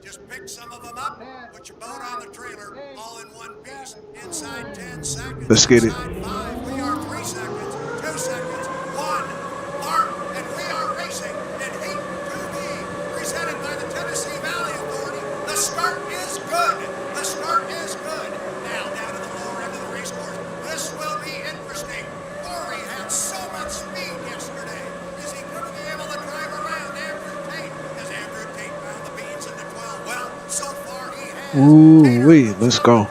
Just pick some of them up, put your boat on the trailer, all in one piece. Inside 10 seconds. Let's get it. Inside 5. We are 3 seconds, 2 seconds, 1. Mark, and we are racing in Heat 2B, presented by the Tennessee Valley Authority. The start is good. The start is good. Now down to the lower end of the race course. This will be interesting. Corey had so much speed yesterday. Is he going to be able to drive around Andrew Tate? As Andrew Tate found the beans in the 12. Well, so far he has. Ooh-wee, let's go. You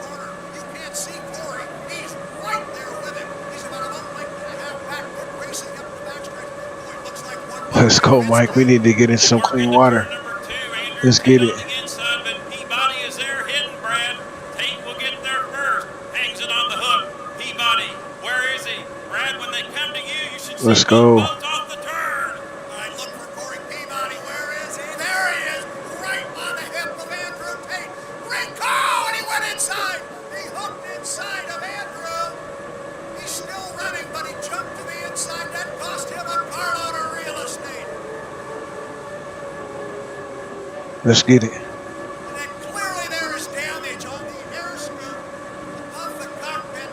can't see Corey. He's right there with him. He's about a length and a half backward racing up the backstretch. Boy, it looks like one. Let's go, Mike. We need to get in some clean water. Let's get it. Inside, but Peabody is there hitting, Brad. Tate will get there first. Hangs it on the hook. Peabody, where is he? Brad, when they come to you, you should see Let's go. both boats off the turn. All right, look for Corey Peabody. Where is he? There he is, right on the hip of Andrew Tate. Rico, and he went inside. He hooked inside of Andrew. He's still running, but he jumped to the inside. That cost him a carload of real estate. Let's get it. And then clearly there is damage on the air scoop above the cockpit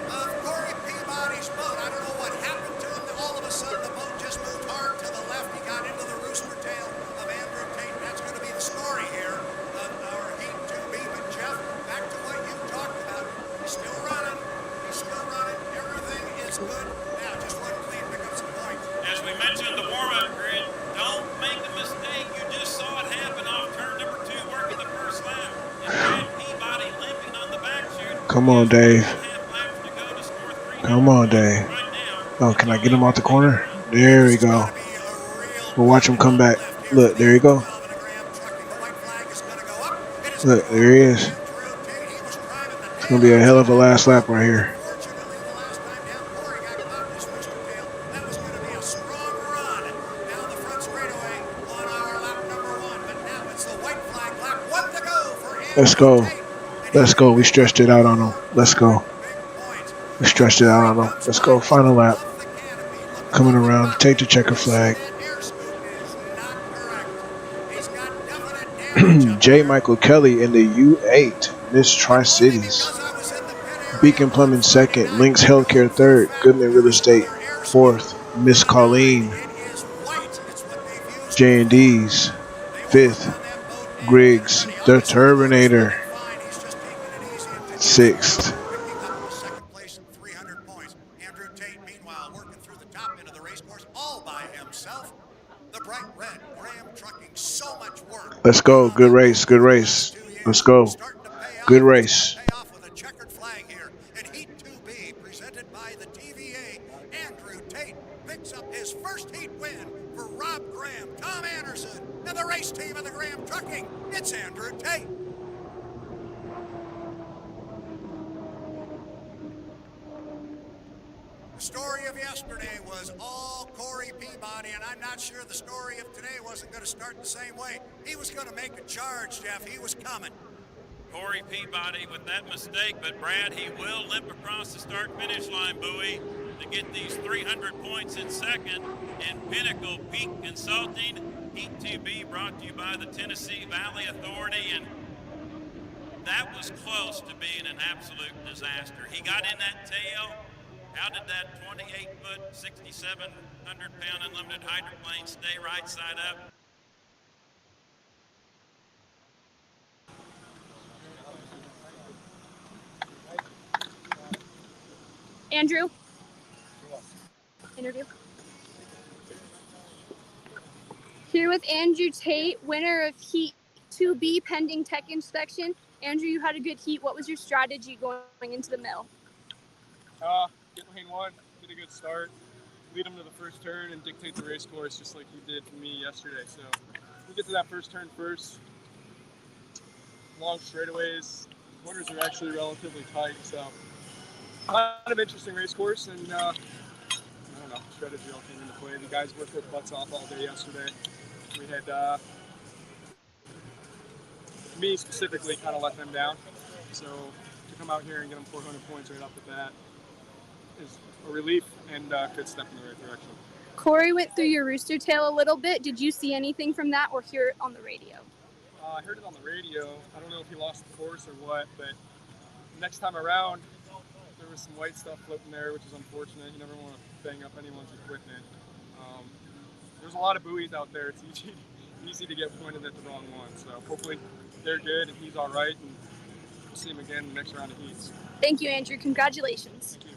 of Corey Peabody's boat. I don't know what happened to him. All of a sudden, the boat just moved hard to the left. He got into the rooster tail of Andrew Tate. That's going to be the story here of our Heat 2B. But Jeff, back to what you talked about. He's still running. He's still running. Everything is good. Now, just run clean, pick up some points. As we mentioned in the warm-up grid, don't make a mistake. You just saw it happen off turn number 2, working the first lap. And Brad Peabody limping on the back chute. Come on, Dave. Half laps to go to score 3. Come on, Dave. Right now. Oh, can I get him out the corner? There we go. We'll watch him come back. Look, there you go. Look, there he is. It's going to be a hell of a last lap right here. Let's go. Let's go. We stretched it out on him. Let's go. We stretched it out on him. Let's go. Final lap. Coming around. Take the checker flag. J. Michael Kelly in the U8. Miss Tri-Cities. Beacon Plumbing second, Links Healthcare third, Goodman Real Estate fourth, Miss Colleen, J&D's fifth, Griggs the Turbinator sixth. Second place, 300 points. Andrew Tate, meanwhile, working through the top end of the race course all by himself. The bright red Graham trucking so much work. Let's go. Good race. Good race. Let's go. Good race. Pay off with a checkered flag here. And Heat 2B, presented by the TVA, Andrew Tate picks up his first heat win for Rob Graham, Tom Anderson, and the race team of the Graham Trucking. It's Andrew Tate. The story of yesterday was all Corey Peabody, and I'm not sure the story of today wasn't going to start the same way. He was going to make a charge, Jeff. He was coming. Corey Peabody with that mistake, but Brad, he will limp across the start-finish line buoy to get these 300 points in second. And Pinnacle Peak Consulting, Heat 2B, brought to you by the Tennessee Valley Authority, and that was close to being an absolute disaster. He got in that tail. How did that 28-foot, 6,700-pound unlimited hydroplane stay right side up? Andrew, interview. Here with Andrew Tate, winner of Heat 2B pending tech inspection. Andrew, you had a good heat. What was your strategy going into the mill? Get lane one, get a good start, lead him to the first turn, and dictate the race course just like he did for me yesterday. So we get to that first turn first. Long straightaways, corners are actually relatively tight, so kind of interesting race course, and I don't know, strategy all came into play. The guys worked their butts off all day yesterday. We had me specifically kind of let them down, so to come out here and get them 400 points right off the bat is a relief and a good step in the right direction. Corey went through your rooster tail a little bit. Did you see anything from that or hear it on the radio? I heard it on the radio. I don't know if he lost the course or what, but next time around, there was some white stuff floating there, which is unfortunate. You never want to bang up anyone's equipment. There's a lot of buoys out there. It's easy to get pointed at the wrong one. So hopefully they're good and he's all right, and we'll see him again in the next round of heats. Thank you, Andrew. Congratulations. Thank you.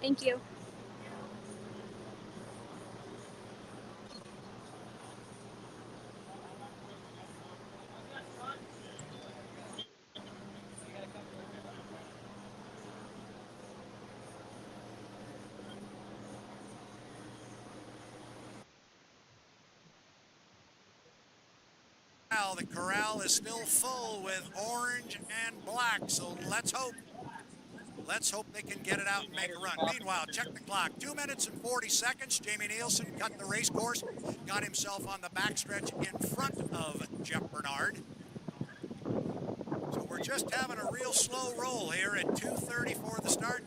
Thank you. The corral is still full with orange and black, so let's hope they can get it out and make a run. Meanwhile, check the clock. 2 minutes and 40 seconds. Jamie Nielsen cut the race course, got himself on the backstretch in front of Jeff Bernard. So we're just having a real slow roll here at 2:30 for the start.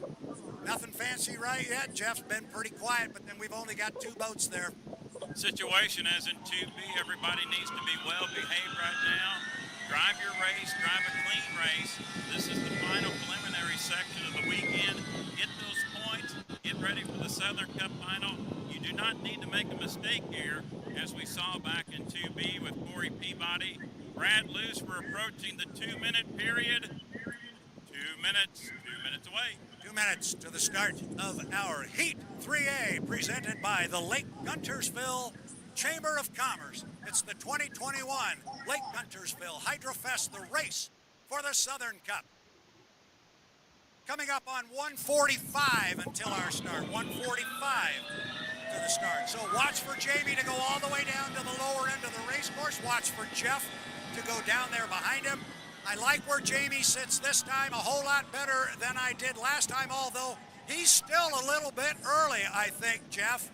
Nothing fancy right yet. Jeff's been pretty quiet, but then we've only got 2 boats there. Situation as in 2B, everybody needs to be well behaved right now. Drive your race, drive a clean race. This is the final preliminary section of the weekend. Get those points, get ready for the Southern Cup final. You do not need to make a mistake here, as we saw back in 2B with Corey Peabody. Brad Luce, we're approaching the 2-minute period. 2 minutes away. 2 minutes to the start of our Heat 3A, presented by the Lake Guntersville Chamber of Commerce. It's the 2021 Lake Guntersville Hydrofest, the race for the Southern Cup. Coming up on 1:45 until our start. 1:45 to the start. So watch for Jamie to go all the way down to the lower end of the race course. Watch for Jeff to go down there behind him. I like where Jamie sits this time a whole lot better than I did last time, although he's still a little bit early, I think, Jeff.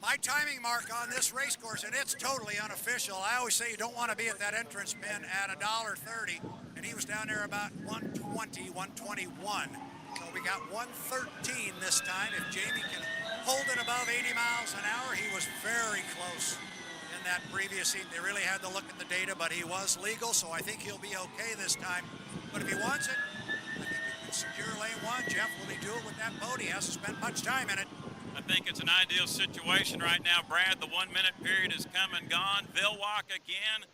My timing mark on this race course, and it's totally unofficial. I always say you don't want to be at that entrance pin at $1.30, and he was down there about 120, 121. So we got 113 this time. If Jamie can hold it above 80 miles an hour, he was very close in that previous heat. They really had to look at the data, but he was legal, so I think he'll be okay this time. But if he wants it, I think he can secure lane one. Jeff, will he do it with that boat? He hasn't spent much time in it. I think it's an ideal situation right now, Brad. The 1 minute period is come and gone. Vilwalk again.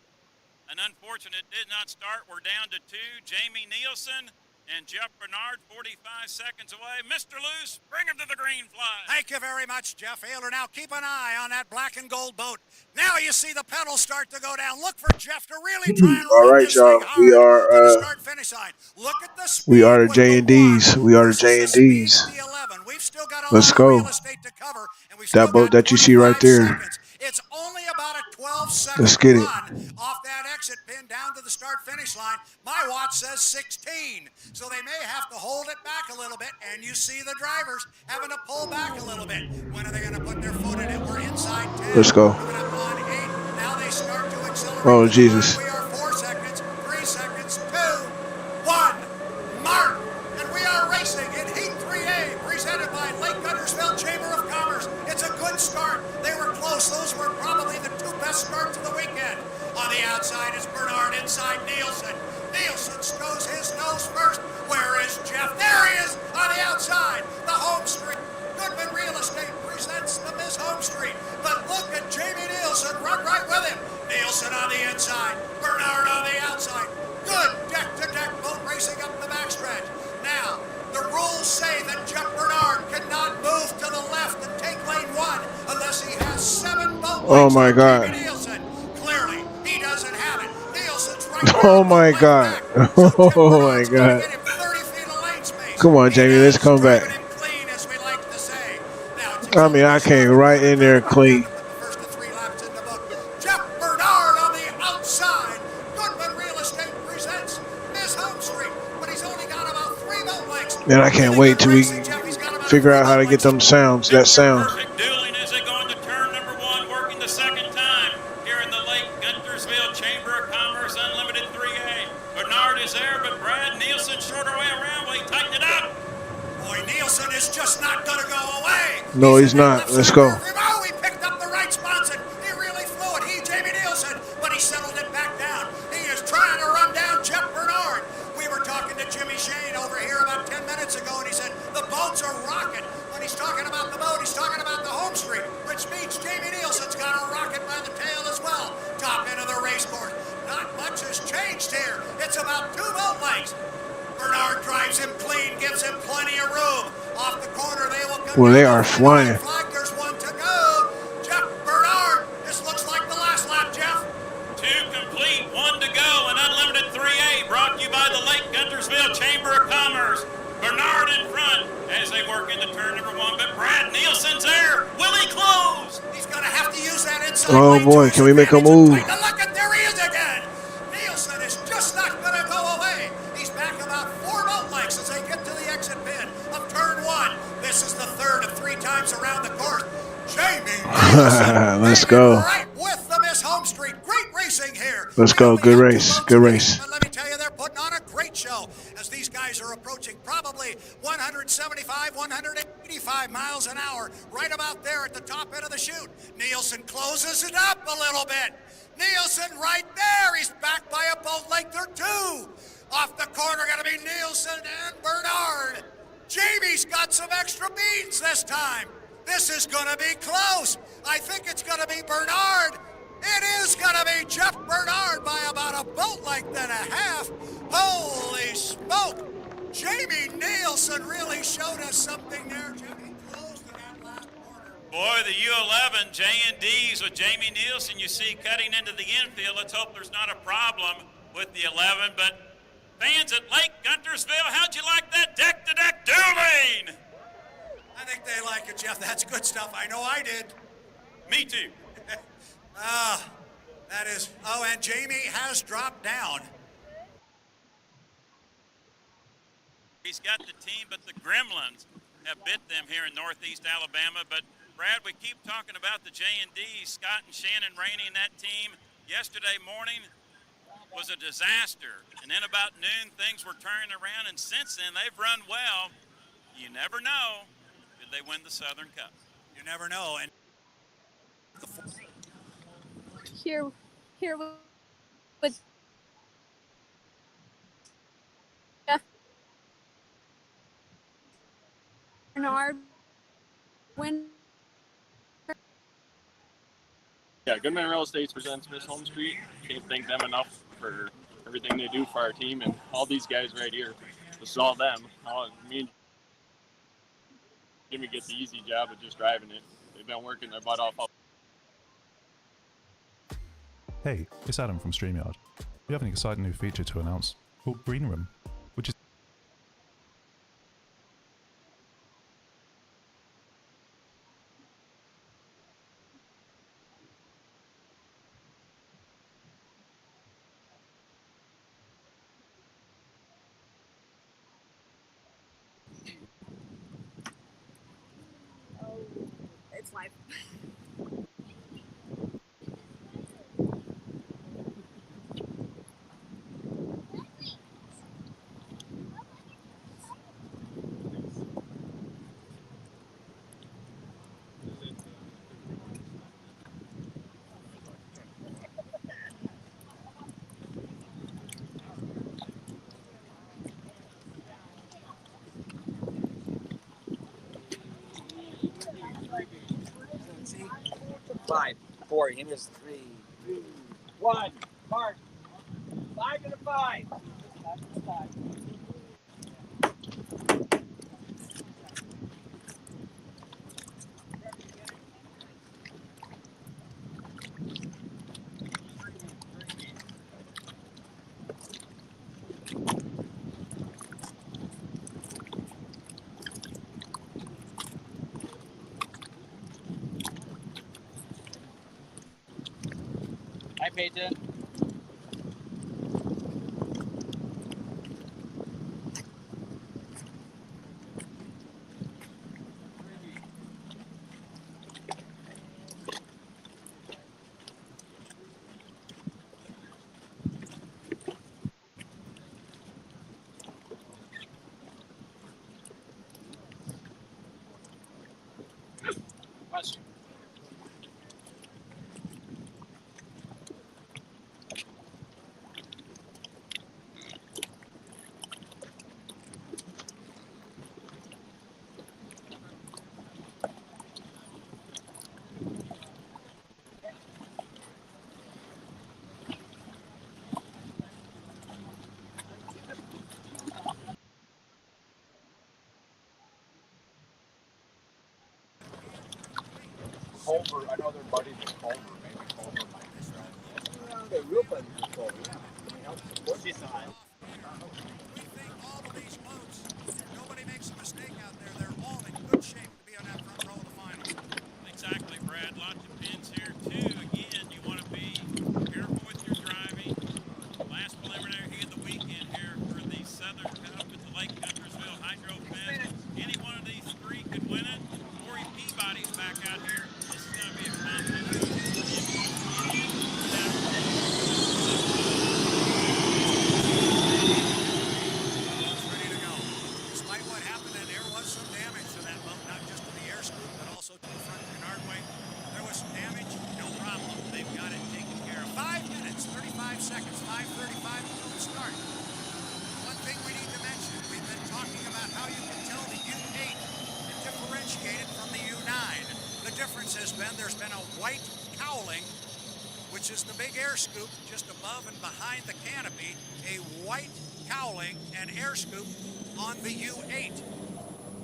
An unfortunate did not start. We're down to 2. Jamie Nielsen and Jeff Bernard, 45 seconds away. Mr. Luce, bring him to the green flag. Thank you very much, Jeff Ayler. Now keep an eye on that black and gold boat. Now you see the pedals start to go down. Look for Jeff to really try and All right, this y'all. thing We hard to the are start-finish line. Look at the speed we are the with J&Ds. one. We are the This is speed J&Ds. of the 11. We've still got a Let's lot of go. real estate to cover, and we've still That boat got that you see right 25 there. seconds. It's only about a 12-second Let's get it. run off that exit pin down to the start-finish line. My watch says 16, so they may have to hold it back a little bit, and you see the drivers having to pull back a little bit. When are they going to put their foot in it? We're inside 10. Let's go. Moving up on 8. Now they start to accelerate. Oh, to the Jesus. line. We are 4 seconds, 3 seconds, 2, 1, mark. And we are racing in Heat 3A, presented by Lake Guntersville Chamber of Commerce. It's a good start. They were close. Those were probably the 2 best starts of the weekend. On the outside is Bernard, inside Nielsen. Nielsen stows his nose first. Where is Jeff? There he is on the outside. The home street. Goodman Real Estate presents the Miss Home Street. But look at Jamie Nielsen run right with him. Nielsen on the inside. Bernard on the outside. Good deck-to-deck boat racing up the backstretch. Now, the rules say that Jeff Bernard cannot move to the left and take lane 1 unless he has 7 boat Oh lengths my on God. Jamie Nielsen. Clearly, he doesn't have it. Nielsen's right there. Oh my boat length God. back. So Jeff Oh my Bernard's gonna God. get him 30 feet of lane space. Come on, He Jamie, let's is come back. driving him clean, as we like to say. Now, it's I mean, I came right in there clean. First of 3 laps in the book. Jeff Bernard on the outside. Goodman Real Estate presents Miss Home Street, but he's only got about 3 boat lengths. Man, I can't wait till we figure out how to get them sounds, that sound. Perfect dueling as they go into turn number 1, working the second time here in the Lake Guntersville Chamber of Commerce Unlimited 3A. Bernard is there, but Brad Nielsen shorter way around. Will he tighten it up? Boy, Nielsen is just not going to go away. No, he's in that not. left Let's side go. rear view. Oh, he picked up the right spots, and he really flew it. He, Jamie Nielsen, but he settled it back down. He is trying to run down Jeff Bernard. We were talking to Jimmy Shane over here about 10 minutes ago, and he said the boats are rocking. When he's talking about the boat, he's talking about the home street, which means Jamie Nielsen's got a rocket by the tail as well. Top end of the race course. Not much has changed here. It's about 2 boat lengths. Bernard drives him clean, gives him plenty of room. Off the corner, they will come. Well, they down are the flying. flag. There's 1 to go. Jeff Bernard. This looks like the last lap, Jeff. 2 complete, 1 to go, an Unlimited 3A brought to you by the Lake Guntersville Chamber of Commerce. Bernard in front as they work into turn number 1, but Brad Nielsen's there. Will he close? He's going to have to use that inside Oh lane to boy, his can we make a advantage and move? tighten the look, and there he is again. Nielsen is just not going to go away. He's back about 4 boat lengths as they get to the exit pin of turn 1. This is the 3rd of 3 times around the course. Jamie Nielsen Let's hanging go. right with the Miss Home Street. Great racing here. Let's We go. only Good have 2 race. boats Good today, race. but let me tell you, they're putting on a great show as these guys are approaching probably 175, 185 miles an hour, right about there at the top end of the chute. Nielsen closes it up a little bit. Nielsen right there. He's back by a boat length or 2. Off the corner, going to be Nielsen and Bernard. Jamie's got some extra beans this time. This is going to be close. I think it's going to be Bernard. It is going to be Jeff Bernard by about a boat length and a half. Holy smoke. Jamie Nielsen really showed us something there. Jamie closed in that last corner. Boy, the U11 J&Ds with Jamie Nielsen, you see cutting into the infield. Let's hope there's not a problem with the 11. But fans at Lake Guntersville, how'd you like that deck-to-deck dueling? I think they like it, Jeff. That's good stuff. I know I did. Me too. That is. Oh, and Jamie has dropped down. He's got the team, but the Gremlins have bit them here in Northeast Alabama. But Brad, we keep talking about the J&D. Scott and Shannon Rainey and that team yesterday morning was a disaster. And then about noon, things were turning around. And since then, they've run well. You never know. Did they win the Southern Cup? You never know. And Here with Jeff Bernard win. Yeah, Goodman Real Estate presents Miss Home Street. Can't thank them enough for everything they do for our team and all these guys right here. This is all them. Me and Jimmy get the easy job of just driving it. They've been working their butt off. Hey, it's Adam from StreamYard. We have an exciting new feature to announce called Green Room, which is It's live. Five, four, him is 3, 2, 1, mark. 5 to the 5. Hi, Peyton. Question. Culver, I know their buddies in Culver, maybe Culver might be right. They're real buddies with Culver, yeah. She's not. we think all of these boats, if nobody makes a mistake out there, they're all in good shape to be on that front row of the finals. Exactly, Brad. Lots of pins here, too. Again, you want to be careful with your driving. Last preliminary heat of the weekend here for the Southern Cup at the Lake Guntersville Hydro Fest. Any one of these three could win it. Corey Peabody's back out here. This is going to be a contest. It's ready to go. Despite what happened, and there was some damage to that boat, not just to the air scoop, but also to the front canardway. There was some damage, no problem. They've got it taken care of. 5 minutes, 35 seconds, 5:35 until the start. One thing we need to mention, we've been talking about how you can tell the U8 and differentiate it from the U9. The difference has been there's been a white cowling, which is the big air scoop just above and behind the canopy, a white cowling and air scoop on the U8.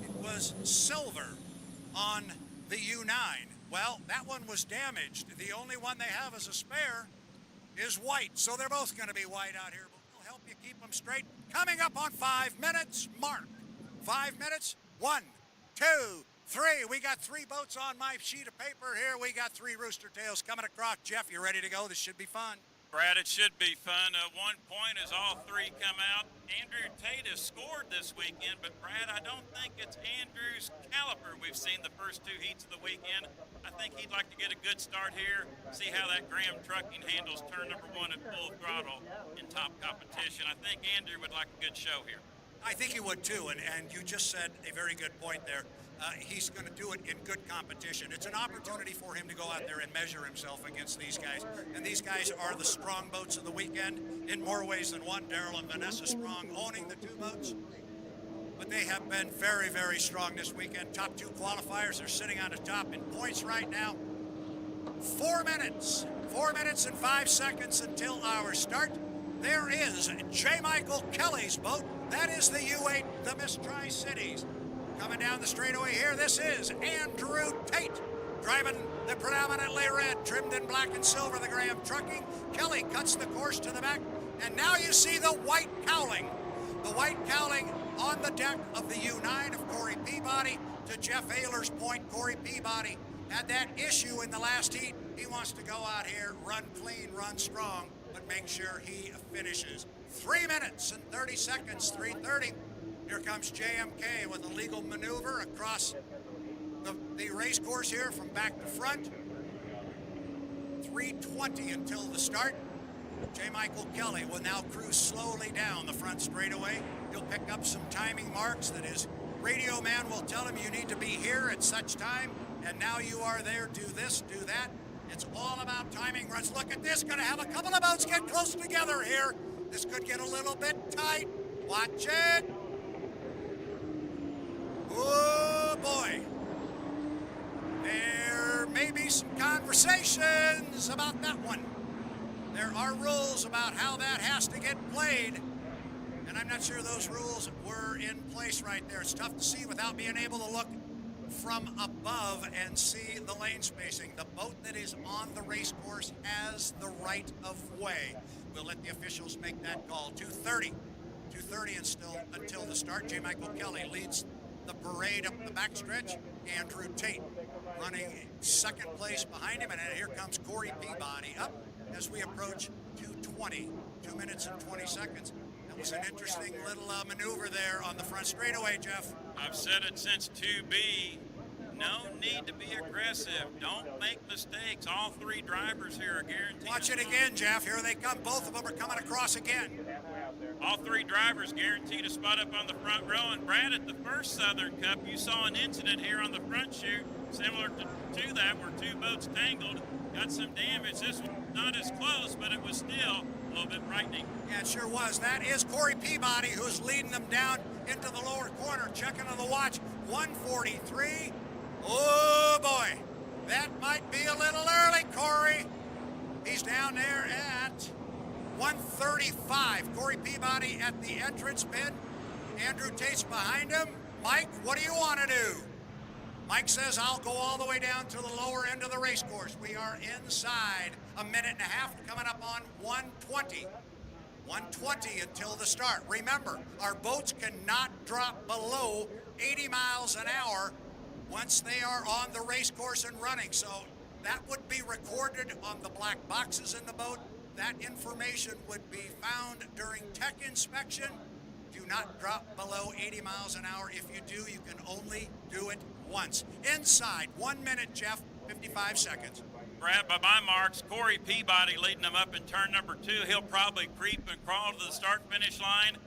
It was silver on the U9. Well, that one was damaged. The only one they have as a spare is white, so they're both going to be white out here, but we'll help you keep them straight. Coming up on 5 minutes, mark. 5 minutes, 1, 2, 3. We got 3 boats on my sheet of paper here. We got 3 rooster tails coming across. Jeff, you ready to go? This should be fun. Brad, it should be fun. 1 point as all 3 come out. Andrew Tate has scored this weekend, but Brad, I don't think it's Andrew's caliber we've seen the first 2 heats of the weekend. I think he'd like to get a good start here, see how that Graham Trucking handles turn number 1 at full throttle in top competition. I think Andrew would like a good show here. I think he would too, and you just said a very good point there. He's going to do it in good competition. It's an opportunity for him to go out there and measure himself against these guys. And these guys are the strong boats of the weekend in more ways than one. Daryl and Vanessa Strong owning the 2 boats. But they have been very, very strong this weekend. Top 2 qualifiers are sitting on the top in points right now. 4 minutes. 4 minutes and 5 seconds until our start. There is J. Michael Kelly's boat. That is the U8, the Miss Tri-Cities. Coming down the straightaway here, this is Andrew Tate, driving the predominantly red, trimmed in black and silver, the Graham Trucking. Kelly cuts the course to the back, and now you see the white cowling. The white cowling on the deck of the U9 of Corey Peabody. To Jeff Ayler's point, Corey Peabody had that issue in the last heat. He wants to go out here, run clean, run strong, but make sure he finishes. 3 minutes and 30 seconds, 3:30. Here comes JMK with a legal maneuver across the race course here from back to front. 3:20 until the start. J. Michael Kelly will now cruise slowly down the front straightaway. He'll pick up some timing marks that his radio man will tell him you need to be here at such time, and now you are there, do this, do that. It's all about timing runs. Look at this, gonna have a couple of boats get close together here. This could get a little bit tight. Watch it. Oh boy. There may be some conversations about that one. There are rules about how that has to get played, and I'm not sure those rules were in place right there. It's tough to see without being able to look from above and see the lane spacing. The boat that is on the race course has the right of way. We'll let the officials make that call. 2:30 and still until the start. J. Michael Kelly leads the parade up the backstretch. Andrew Tate running second place behind him, and here comes Corey Peabody up as we approach 2:20, 2 minutes and 20 seconds. That was an interesting little maneuver there on the front straightaway, Jeff. I've said it since 2B. No need to be aggressive. Don't make mistakes. All 3 drivers here are guaranteed. Watch it again, Jeff. Here they come. Both of them are coming across again. All 3 drivers guaranteed a spot up on the front row. And Brad, at the first Southern Cup, you saw an incident here on the front chute, similar to that, where 2 boats tangled, got some damage. This was not as close, but it was still a little bit frightening. Yeah, it sure was. That is Corey Peabody, who's leading them down into the lower corner. Checking on the watch, 1:43. Oh boy, that might be a little early, Corey. He's down there at 1:35. Corey Peabody at the entrance bid. Andrew Tate's behind him. Mike, what do you want to do? Mike says, I'll go all the way down to the lower end of the race course. We are inside a minute and a half, coming up on 1:20. 1:20 until the start. Remember, our boats cannot drop below 80 miles an hour once they are on the race course and running. So that would be recorded on the black boxes in the boat. That information would be found during tech inspection. Do not drop below 80 miles an hour. If you do, you can only do it once. Inside, 1 minute, Jeff, 55 seconds. Brad, by my marks, Corey Peabody leading them up in turn number 2. He'll probably creep and crawl to the start-finish line.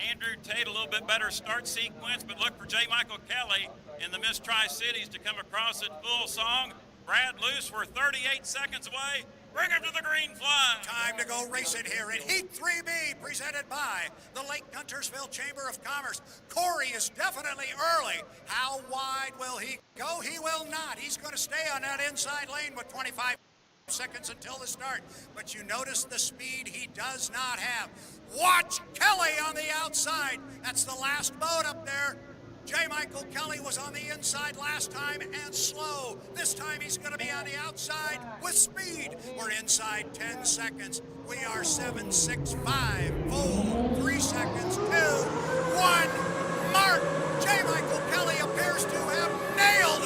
Andrew Tate, a little bit better start sequence, but look for J. Michael Kelly in the Miss Tri-Cities to come across at full song. Brad Luce, we're 38 seconds away. Bring him to the green flag. Time to go racing here in Heat 3B, presented by the Lake Guntersville Chamber of Commerce. Corey is definitely early. How wide will he go? He will not. He's going to stay on that inside lane with 25 seconds until the start. But you notice the speed he does not have. Watch Kelly on the outside. That's the last boat up there. J. Michael Kelly was on the inside last time and slow. This time he's going to be on the outside with speed. We're inside 10 seconds. We are 7, 6, 5, 4, 3 seconds, 2, 1. Mark! J. Michael Kelly appears to have nailed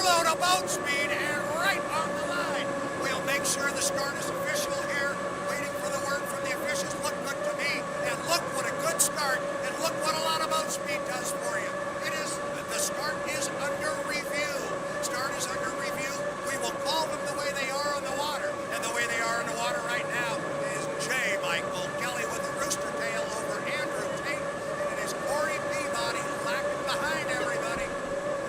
carload of boat speed and right on the line. We'll make sure the start is official here. Waiting for the word from the officials. Look good to me. And look what a good start. And look what a lot of boat speed does for you. The start is under review. Start is under review. We will call them the way they are on the water. And the way they are in the water right now is J. Michael Kelly with the rooster tail over Andrew Tate. And it is Corey Peabody lacking behind everybody.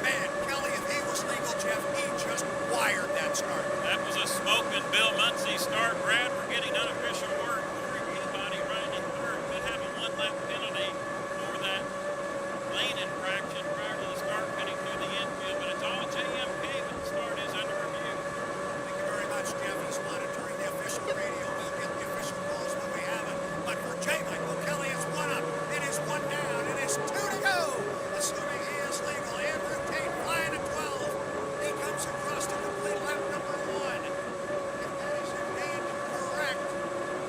Man, Kelly, if he was legal, Jeff, he just wired that start. That was a smoking Bill Muncie start. Brad, we're getting unofficial word. Corey Peabody riding in third. Could have a one-lap penalty for that lane infraction prior to the start heading through the infield. But it's all JMK, but the start is under review. Thank you very much, Jeff. He's monitoring the official radio. We'll get the official calls when we have it. But for J. Michael Kelly, it's one up. It is one down. It is two to go. Assuming he is legal. Andrew Tate flying at 12. He comes across to complete lap number one. If that is indeed correct,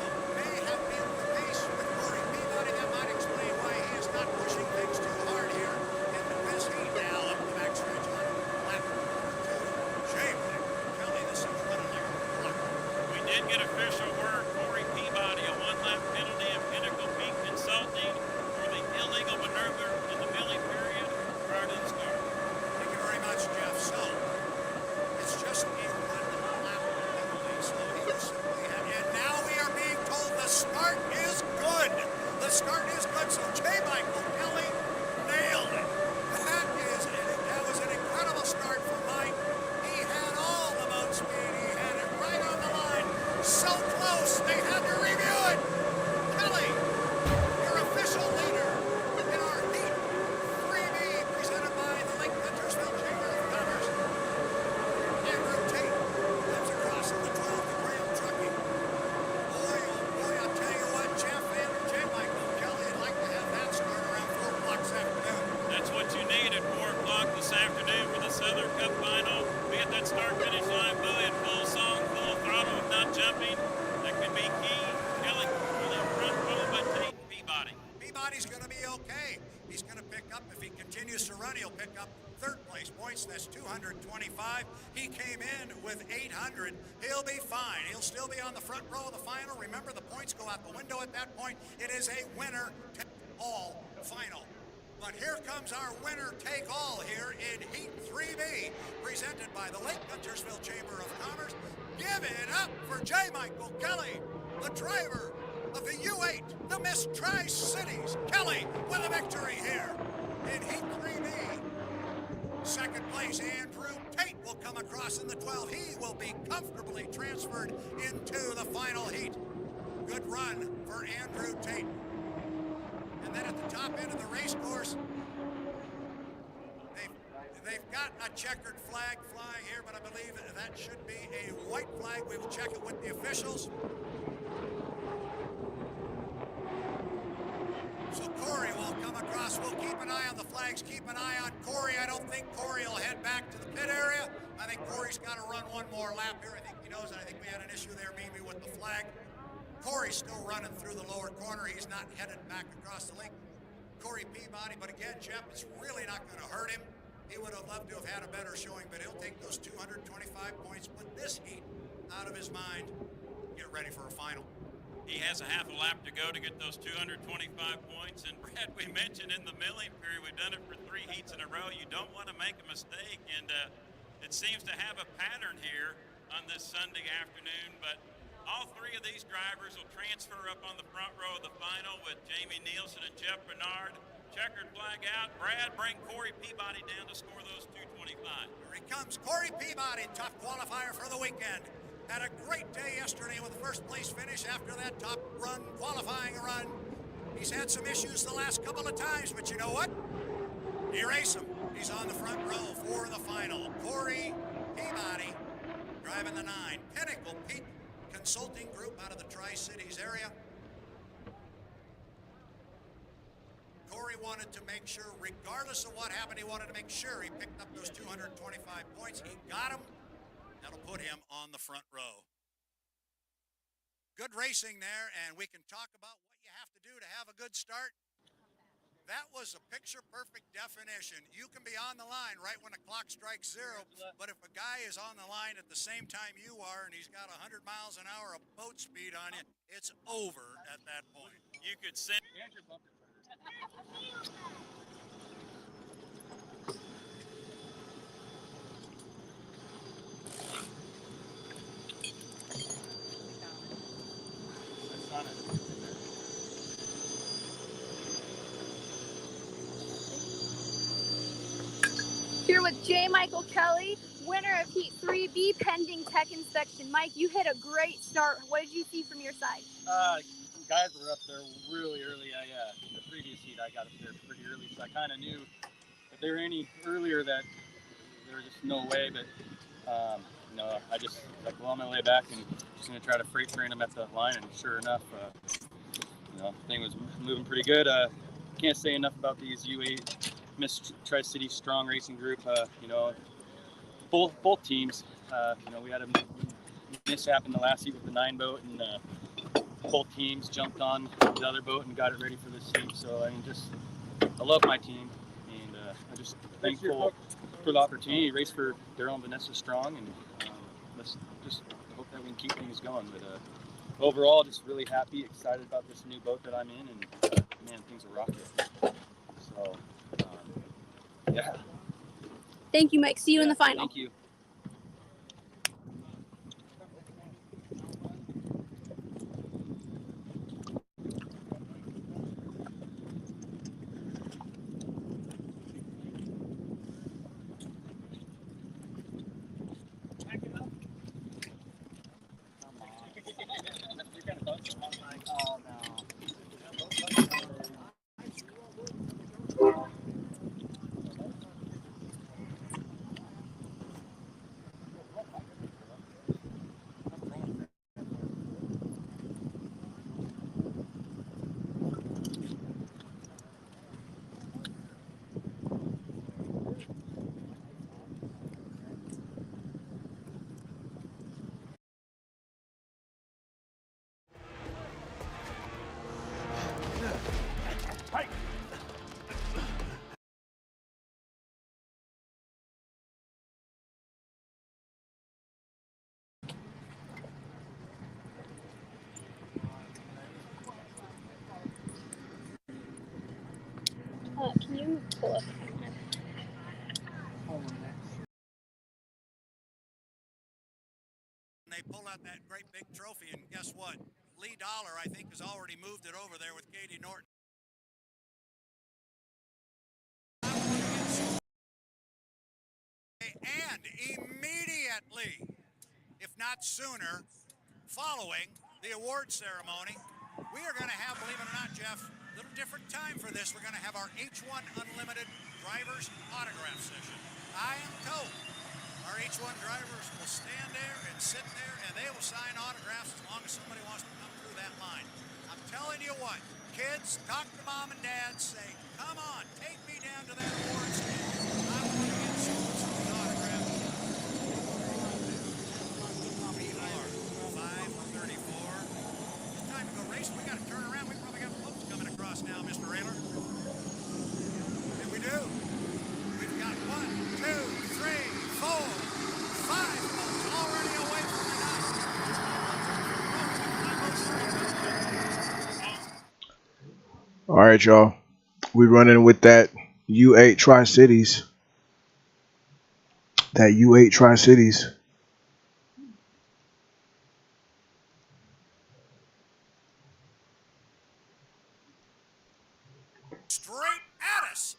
it may have been the case with Corey Peabody. That might explain why he is not pushing things too hard here in this heat. Now up the backstretch on lap number two. J. Michael Kelly, this is running like a clock. We did get official word. Corey Peabody, a one-lap penalty in Pinnacle Peak Consulting for the illegal maneuver in the milling period prior to the start. Thank you very much, Jeff. So, it's just a one-lap penalty, so he will simply have... And now we are being told the start is good. The start is good, so J. Michael Kelly nailed it. That was an incredible start for Mike. He had all the boat speed. He had it right on the line. So close, they had to review it. Kelly, your official leader in our Heat 3B presented by the Lake Guntersville Chamber of Commerce. Andrew Tate comes across in the 12 to Graham Trucking. Boy, oh boy, I'll tell you what, Jeff and J. Michael Kelly would like to have that start around 4 o'clock this afternoon. That's what you need at 4 o'clock this afternoon for the Southern Cup Final. Be at that start-finish line, buoy at full song, full throttle, if not jumping. That could be key. Kelly really front row, but Tate and Peabody. Peabody's going to be okay. He's going to pick up, if he continues to run, he'll pick up third place points. That's 225. He came in with 800. He'll be fine. He'll still be on the front row of the final. Remember, the points go out the window at that point. It is a winner-take-all final. But here comes our winner-take-all here in Heat 3B, presented by the Lake Guntersville Chamber of Commerce. Give it up for J. Michael Kelly, the driver of the U8, the Miss Tri-Cities. Kelly with a victory here in Heat 3B. Second place, Andrew Tate will come across in the 12. He will be comfortably transferred into the final heat. Good run for Andrew Tate. And then at the top end of the race course, they've got a checkered flag flying here, but I believe that should be a white flag. We will check it with the officials. So Corey will come across. We'll keep an eye on the flags, keep an eye on Corey. I don't think Corey will head back to the pit area. I think Corey's got to run one more lap here. I think he knows, and I think we had an issue there maybe with the flag. Corey's still running through the lower corner. He's not headed back across the lake. Corey Peabody, but again, Jeff, it's really not going to hurt him. He would have loved to have had a better showing, but he'll take those 225 points, put this heat out of his mind, get ready for a final. He has a half a lap to go to get those 225 points. And Brad, we mentioned in the milling period, we've done it for 3 heats in a row. You don't want to make a mistake, and it seems to have a pattern here on this Sunday afternoon. But all 3 of these drivers will transfer up on the front row of the final with Jamie Nielsen and Jeff Bernard. Checkered flag out. Brad, bring Corey Peabody down to score those 225. Here he comes, Corey Peabody, top qualifier for the weekend. Had a great day yesterday with a first place finish after that top run, qualifying run. He's had some issues the last couple of times, but you know what? Erase him. He's on the front row for the final. Corey Peabody driving the 9. Pinnacle Peak Consulting Group out of the Tri-Cities area. Corey wanted to make sure, regardless of what happened, he wanted to make sure he picked up those 225 points. He got them. That'll put him on the front row. Good racing there, and we can talk about what you have to do to have a good start. That was a picture-perfect definition. You can be on the line right when the clock strikes 0, but if a guy is on the line at the same time you are and he's got 100 miles an hour of boat speed on you, it's over at that point. You could send. Here with J. Michael Kelly, winner of Heat 3B, pending tech inspection. Mike, you hit a great start. What did you see from your side? Guys were up there really early. The previous heat, I got up there pretty early, so I kind of knew if they were any earlier that there was just no way. But I just blew on my way back and just gonna try to freight train them at the line. And sure enough, thing was moving pretty good. Can't say enough about these U8 Miss Tri-City Strong Racing Group. Both teams. We had a mishap in the last heat with the 9 boat, and both teams jumped on the other boat and got it ready for this heat. So I love my team, and I'm just thankful for the opportunity to race for Daryl and Vanessa Strong, and let's just hope that we can keep things going. But overall, just really happy, excited about this new boat that I'm in, and man, things are rocking. So yeah. Thank you, Mike. See you in the final. Thank you. Can you pull up? They pull out that great big trophy, and guess what? Lee Dollar, I think, has already moved it over there with Katie Norton. And immediately, if not sooner, following the award ceremony, we are going to have, believe it or not, Jeff, a little different time for this. We're going to have our H1 Unlimited Drivers Autograph Session. I am told our H1 drivers will stand there and sit there, and they will sign autographs as long as somebody wants to come through that line. I'm telling you what, kids, talk to mom and dad, say, come on, take me down to that award stand. I want to get someone's autograph. We are 5:34. It's time to go racing. We got to turn around. We probably got boats coming across now, Mr. Rayler. And we do. We've got 1, 2, 3, 4, 5 boats already away from the dock. All right, y'all. We running with that U8 Tri-Cities. That U8 Tri-Cities. Straight at us.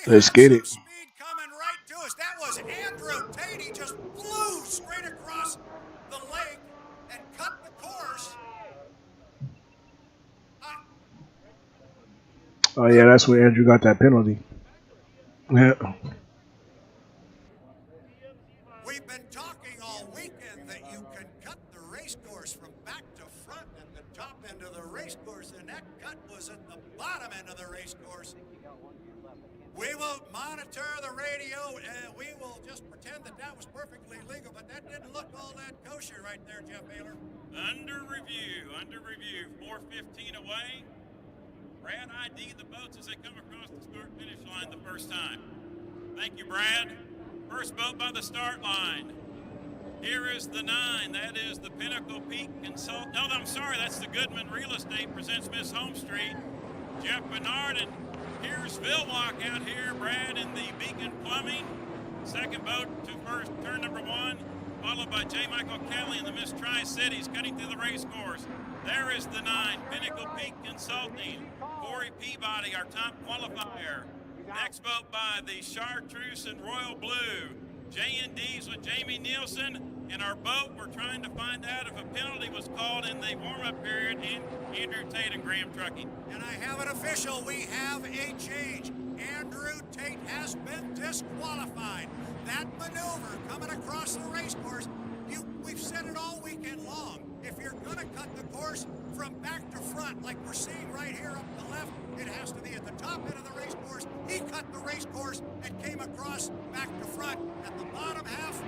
Let's get it. Speed coming right to us. That was Andrew Tate. He just flew straight across the lake and cut the course. Oh yeah, that's where Andrew got that penalty. Yeah. We've been talking all weekend that you can cut the race course from back to front at the top end of the race course, and that cut was at the bottom end of the race course. We will monitor the radio, and we will just pretend that that was perfectly legal, but that didn't look all that kosher right there, Jeff Baylor. Under review. 4:15 away. Brad ID the boats as they come across the start finish line the first time. Thank you, Brad. First boat by the start line. Here is the 9. That is the Pinnacle Peak Consult. No, I'm sorry. That's the Goodman Real Estate presents Miss Home Street. Jeff Bernard, and here's Vilwalk out here. Brad in the Beacon Plumbing. Second boat to first turn number 1, followed by J. Michael Kelly in the Miss Tri-Cities cutting through the race course. There is the 9, Pinnacle Peak Consulting. Corey Peabody, our top qualifier. Next boat by the Chartreuse and Royal Blue. J&D's with Jamie Nielsen, and our boat, we're trying to find out if a penalty was called in the warm-up period in Andrew Tate and Graham Trucking. And I have it official. We have a change. Andrew Tate has been disqualified. That maneuver coming across the race course, we've said it all weekend long. If you're going to cut the course from back to front, like we're seeing right here up the left, it has to be at the top end of the race course. He cut the race course and came across back to front. At the bottom half,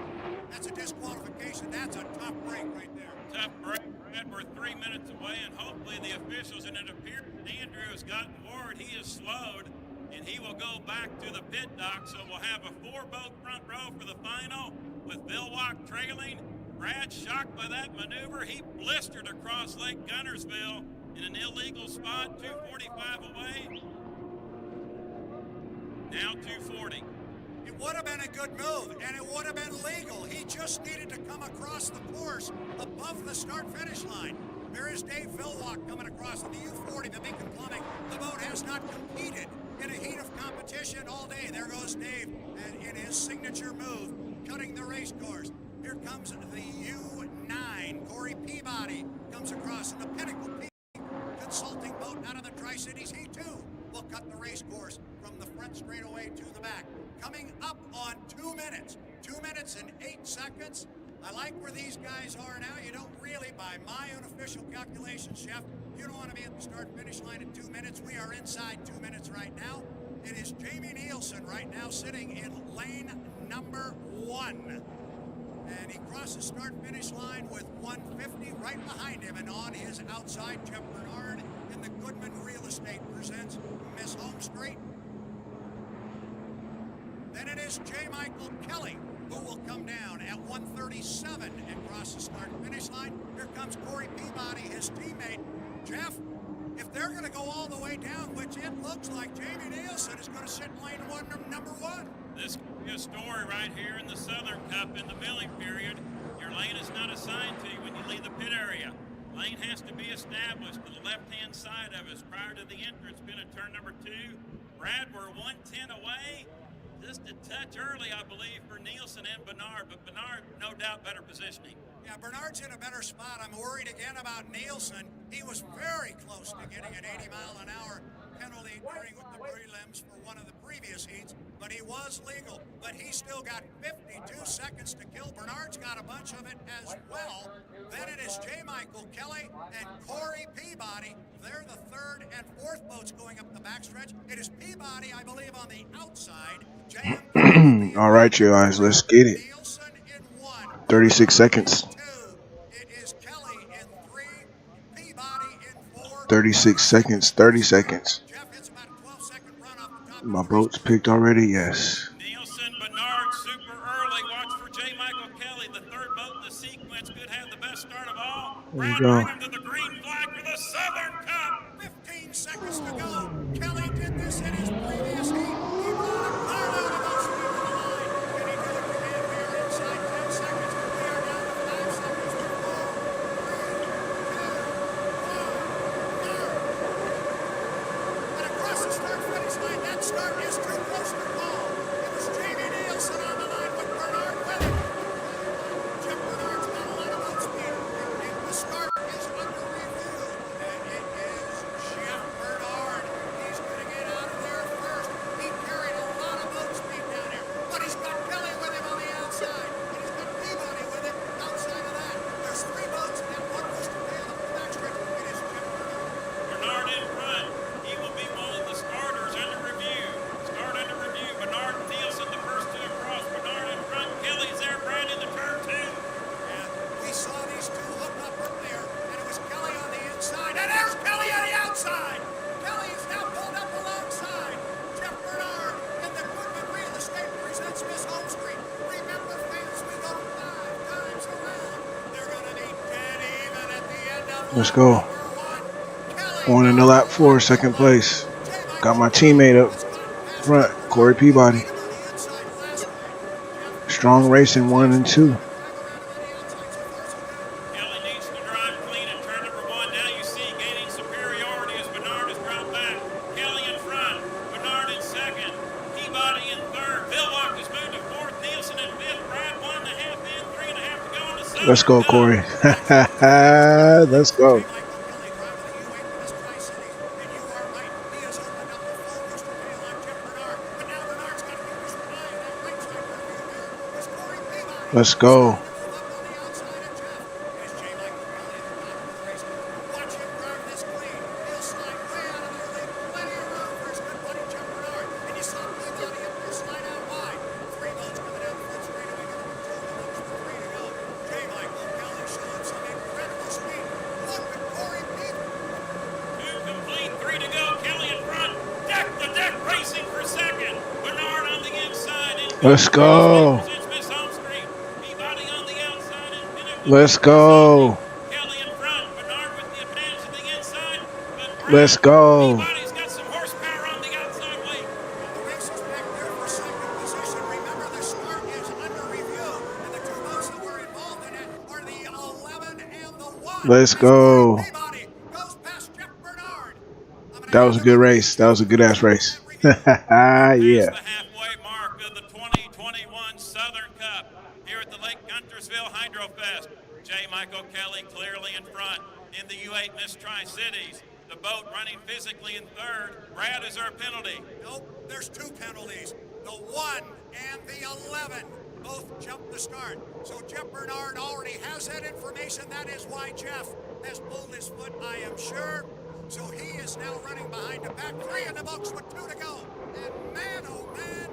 that's a disqualification. That's a tough break right there. Tough break, Brad. We're 3 minutes away, and hopefully the officials, and it appears Andrew has gotten word he is slowed, and he will go back to the pit dock. So we'll have a 4-boat front row for the final with Vilwalk trailing. Brad, shocked by that maneuver, he blistered across Lake Guntersville in an illegal spot, 245 away. Now 240. It would have been a good move, and it would have been legal. He just needed to come across the course above the start-finish line. There is Dave Vilwalk coming across in the U40, the Beacon Plumbing. The boat has not competed in a heat of competition all day. There goes Dave, and in his signature move, cutting the race course. Here comes the U9. Corey Peabody comes across in the Pinnacle Peak Consulting boat out of the Tri-Cities. He, too, will cut the race course from the front straightaway to the back. Coming up on 2 minutes. 2 minutes and 8 seconds. I like where these guys are now. You don't really, by my unofficial calculations, Chef, you don't want to be at the start-finish line in 2 minutes. We are inside 2 minutes right now. It is Jamie Nielsen right now sitting in lane number 1. And he crosses start-finish line with 150 right behind him. And on his outside, Jeff Bernard in the Goodman Real Estate presents Miss Home Street. Then it is J. Michael Kelly, who will come down at 137 and cross the start-finish line. Here comes Corey Peabody, his teammate. Jeff, if they're going to go all the way down, which it looks like Jamie Nielsen is going to sit in lane 1, number 1. This could be a story right here in the Southern Cup in the milling period. Your lane is not assigned to you when you leave the pit area. Lane has to be established to the left-hand side of us prior to the entrance pin at turn number 2. Brad, we're 110 away. Just a touch early, I believe, for Nielsen and Bernard, but Bernard, no doubt, better positioning. Yeah, Bernard's in a better spot. I'm worried again about Nielsen. He was very close to getting an 80-mile-an-hour penalty during the prelims for one of the previous heats, but he was legal. But he's still got 52 seconds to kill. Bernard's got a bunch of it as well. Then it is J. Michael Kelly and Corey Peabody. They're the 3rd and 4th boats going up the backstretch. It is Peabody, I believe, on the outside. All right, you guys, let's get it. 36 seconds. 36 seconds, 30 seconds. My boat's picked already, yes. Nielsen, Bernard, super early. Watch for J. Michael Kelly, the 3rd boat in the sequence. Could have the best start of all. There you Brad go. bring him to the green flag for the Southern Cup. 15 seconds to go. Kelly did this in his previous heat. He brought a car out of those speed to the line. Can he do it again? We are inside 10 seconds. We are down to 5 seconds to go. 3, 2, 1, go. And across the start-finish line, that start is too close to call. It was Jamie Nielsen on the line with Bernard with him. Jeff Bernard's got a lot of boat speed. The start is under Let's go. Going into lap 4, second place. Got my teammate up front, Corey Peabody. Strong racing 1 and 2. Kelly needs to drive clean in turn number 1. Now you see gaining superiority as Bernard has dropped back. Kelly in front, Bernard in second, Peabody in third. Villock has moved to fourth, Nielsen in fifth, Brad 1.5 in, 3.5 to go in the southern Let's go, cup. Corey. Let's go. Let's go. Complete, 3 to go. Kelly in front. Deck the deck racing for second. Bernard on the inside. Let's go. Peabody on the outside. Let's go. Kelly in front. Bernard with the advantage to the inside. But Let's go. Peabody's got some horsepower on the outside lane. The race is back there for second position. Remember, the start is under review, and the 2 boats that were involved in it are the 11 and the 1. Let's go. Peabody goes past Jeff Bernard. That was a good race. That was a good ass race. Yeah. The halfway mark of the 2021 Southern Cup here at the Lake Guntersville Hydrofest. J. Michael Kelly clearly in front in the U8 Miss Tri-Cities. The boat running physically in third. Brad, is there a penalty? Nope, there's 2 penalties. The 1 and the 11 both jumped the start. So Jeff Bernard already has that information. That is why Jeff has pulled his foot, I am sure. So he is now running behind the pack. 3 in the books with 2 to go. And man, oh man,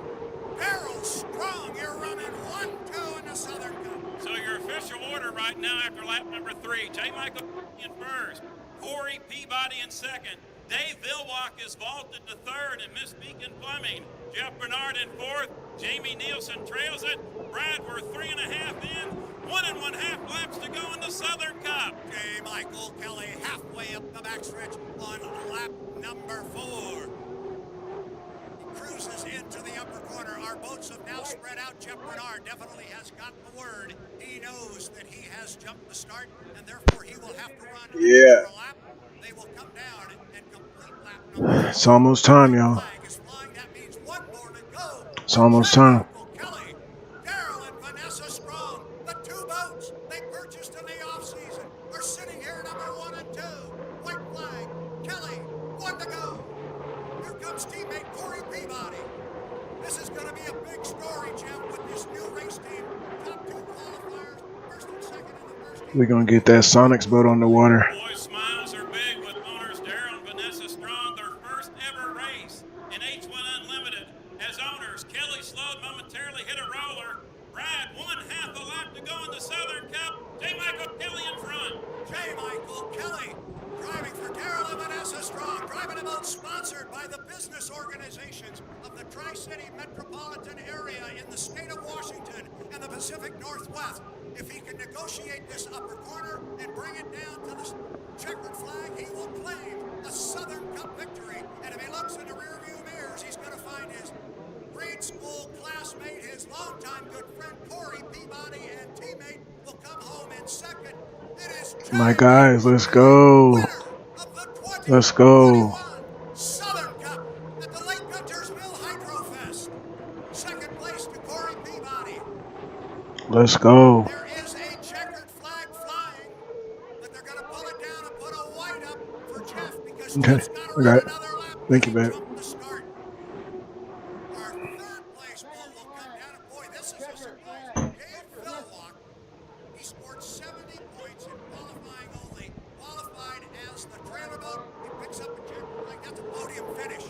Darryl Strong, you're running 1-2 in the Southern Cup. So your official order right now after lap number 3. J. Michael in first. Corey Peabody in second. Dave Villock is vaulted to third, and Miss Beacon Fleming. Jeff Bernard in fourth. Jamie Nielsen trails it. Brad, we're 3.5 in. 1 1/2 laps to go in the Southern Cup. J. Michael Kelly halfway up the backstretch on lap number 4. He cruises into the upper corner. Our boats have now spread out. Jeff Bernard definitely has got the word. He knows that he has jumped the start, and therefore he will have to run another lap. They will come down and complete lap number 4. It's almost time, y'all. That means 1 more to go. It's almost time. Kelly, Darryl, and Vanessa Strong, the 2 boats they purchased in the offseason, are sitting here number 1 and 2. White flag, Kelly, 1 to go. Here comes teammate Corey Peabody. This is going to be a big story, Jeff, with this new race team. Top 2 qualifiers, first and second in the first team. We're going to get that SONICS boat on the water. Boys' smiles are big with owners Darryl and Vanessa Strong, their first ever race in H1 Unlimited. As owners, Kelly slowed momentarily, hit a roller. Brad, 1/2 a lap to go in the Southern Cup. J. Michael Kelly in front. J. Michael Kelly driving for Darryl and Vanessa Strong, driving a boat sponsored by the business organizations of the Tri-City metropolitan area in the state of Washington and the Pacific Northwest. If he can negotiate this upper corner and bring it down to the checkered flag, he will claim a Southern Cup victory. And if he looks in the rearview mirrors, he's going to find his grade school classmate, his longtime good friend Corey Peabody, and teammate will come home in second. It is My guys, let's go. Let's go. Southern Cup at the Lake Guntersville Hydrofest. Second place to Corey Peabody. Let's go. There is a checkered flag flying, but they're going to pull it down and put a white up for Jeff because Okay, Jeff's got to I run got it. another lap. Thank you, babe. From the start. Our third place bull will come down, and boy, this is a surprise. Dave Villock, he scored 70 points in qualifying only. Qualified as the trailer boat. He picks up a checkered flag. That's a podium finish.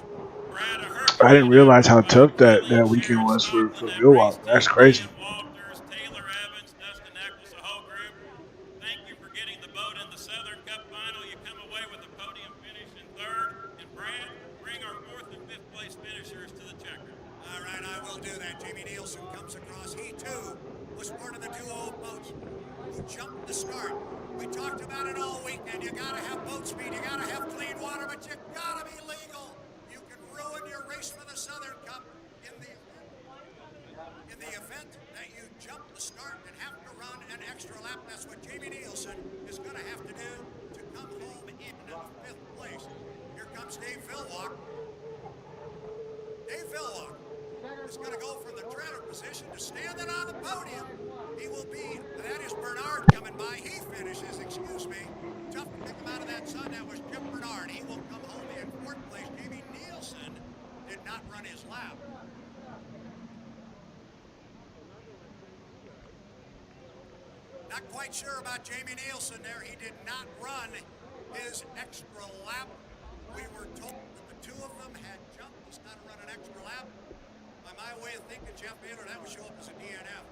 Brad, I didn't realize how tough that weekend was for Milwaukee. That's crazy. Walters, Taylor Evans, Dustin Eccles, the whole group. Thank you for getting the boat in the Southern Cup final. You come away with a podium finish in third. And Brad, bring our 4th and 5th place finishers to the checker. All right, I will do that. Jamie Nielsen comes across. He, too, was part of the duo of boats who jumped the start. We talked about it all weekend. You gotta have boat speed, you gotta have clean water, but you gotta be legal. You can ruin your race for the Southern Cup in the event that you jump the start and have to run an extra lap. That's what Jamie Nielsen is gonna have to do to come home in 5th place. Here comes Dave Philwalk. Dave Philwalk is going to go from the trailer position to standing on the podium. He will be, that is Bernard coming by. He finishes, excuse me. Tough to pick him out of that sun. That was Chip Bernard. He will come home in 4th place. Jamie Nielsen did not run his lap. Not quite sure about Jamie Nielsen there. He did not run his extra lap. We were told that the two of them had jumped. He's got to run an extra lap. By my way of thinking, Jeff Baylor, that would show up as a DNF.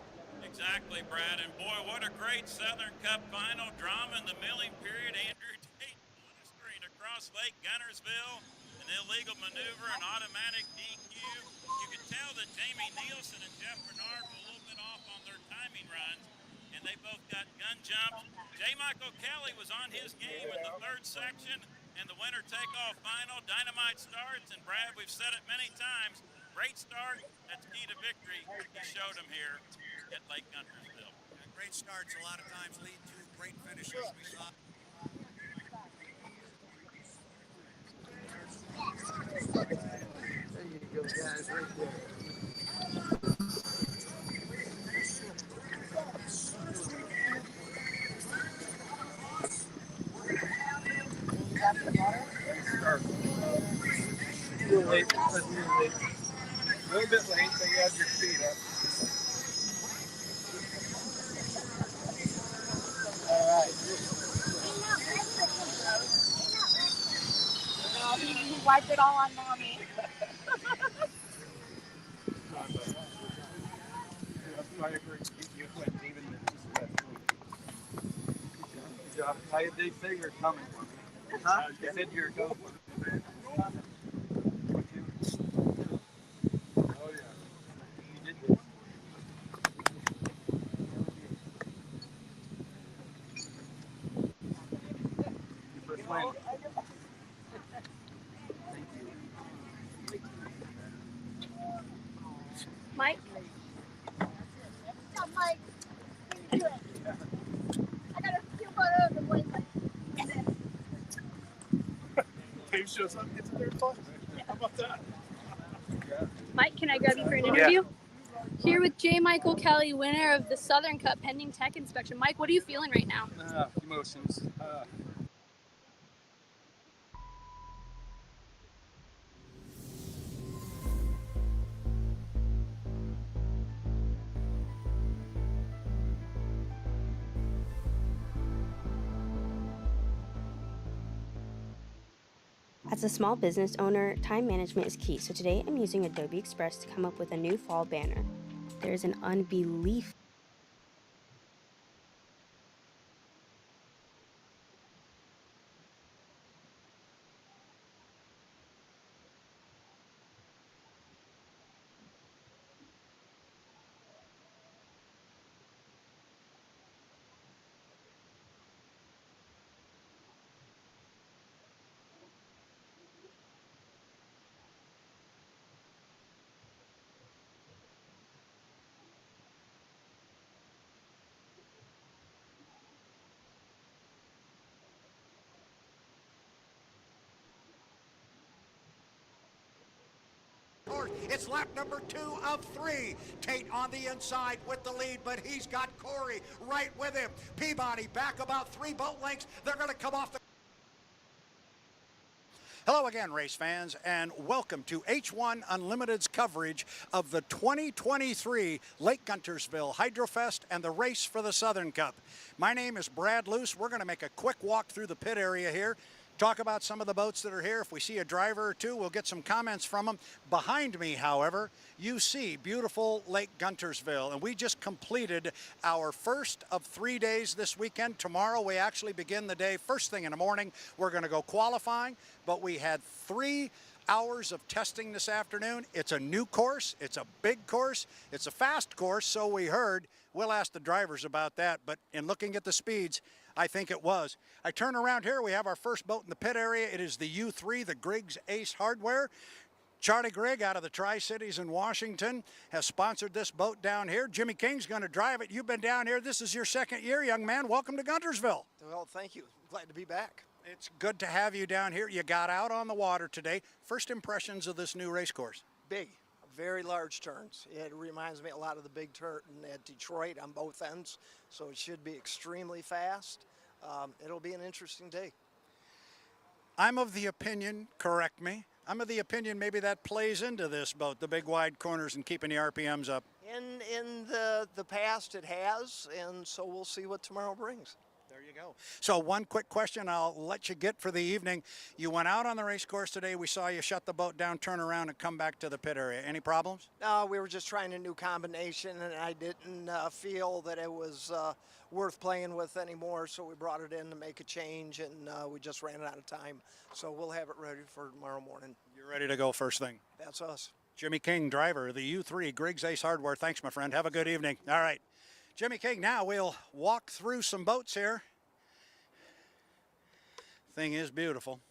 Exactly, Brad. And boy, what a great Southern Cup final drama in the milling period. Andrew Tate on the screen across Lake Guntersville. An illegal maneuver, an automatic DQ. You could tell that Jamie Nielsen and Jeff Bernard were a little bit off on their timing runs, and they both got gun jumps. J. Michael Kelly was on his game in the 3rd section, and the winner take-all final. Dynamite starts, and Brad, we've said it many times, great start, that's key to victory. He showed him here at Lake Guntersville. Yeah, great starts a lot of times lead to great finishes. We saw. There you go, guys, right there. A little late. A little bit late, but you have your feet up. All right. He wiped it all on mommy. They say you're coming for me. Huh? They said you're going for me. Oh, yeah. You did good. Your first win. Mike? Mike. I got a few photos of the boys. Dave shows up, gets a 3rd place. How about that? Mike, can I grab you for an interview? Here with J. Michael Kelly, winner of the Southern Cup pending tech inspection. Mike, what are you feeling right now? Emotions. As a small business owner, time management is key, so today I'm using Adobe Express to come up with a new fall banner. There is an unbelievable It's lap number 2 of 3. Tate on the inside with the lead, but he's got Corey right with him. Peabody back about 3 boat lengths. They're going to come off the... Hello again, race fans, and welcome to H1 Unlimited's coverage of the 2023 Lake Guntersville Hydrofest and the race for the Southern Cup. My name is Brad Luce. We're going to make a quick walk through the pit area here, talk about some of the boats that are here. If we see a driver or two, we'll get some comments from them. Behind me, however, you see beautiful Lake Guntersville, and we just completed our first of 3 days this weekend. Tomorrow we actually begin the day first thing in the morning. We're going to go qualifying, but we had 3 hours of testing this afternoon. It's a new course. It's a big course. It's a fast course, so we heard. We'll ask the drivers about that, but in looking at the speeds, I think it was. I turn around here. We have our first boat in the pit area. It is the U3, the Griggs Ace Hardware. Charlie Grigg out of the Tri-Cities in Washington has sponsored this boat down here. Jimmy King's going to drive it. You've been down here. This is your second year, young man. Welcome to Guntersville. Well, thank you. Glad to be back. It's good to have you down here. You got out on the water today. First impressions of this new race course? Big, very large turns. It reminds me a lot of the big turn at Detroit on both ends, so it should be extremely fast. It'll be an interesting day. I'm of the opinion, correct me, I'm of the opinion maybe that plays into this boat, the big wide corners and keeping the RPMs up. In the past it has, and so we'll see what tomorrow brings. There you go. So one quick question I'll let you get for the evening. You went out on the race course today. We saw you shut the boat down, turn around, and come back to the pit area. Any problems? No, we were just trying a new combination, and I didn't feel that it was worth playing with anymore, so we brought it in to make a change, and we just ran out of time. So we'll have it ready for tomorrow morning. You're ready to go first thing. That's us. Jimmy King, driver, the U3 Griggs Ace Hardware. Thanks, my friend. Have a good evening. All right. Jimmy King, now we'll walk through some boats here. Thing is beautiful.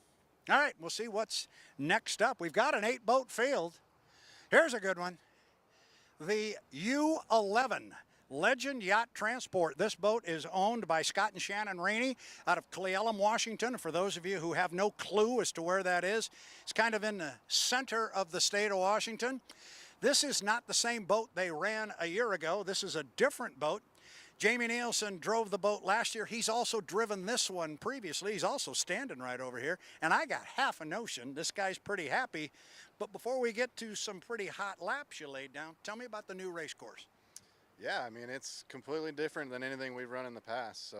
All right, we'll see what's next up. We've got an 8-boat field. Here's a good one. The U11 Legend Yacht Transport. This boat is owned by Scott and Shannon Rainey out of Cle Elum, Washington. For those of you who have no clue as to where that is, it's kind of in the center of the state of Washington. This is not the same boat they ran a year ago. This is a different boat. Jamie Nielsen drove the boat last year. He's also driven this one previously. He's also standing right over here. And I got half a notion this guy's pretty happy. But before we get to some pretty hot laps you laid down, tell me about the new race course. Yeah, I mean, it's completely different than anything we've run in the past. So,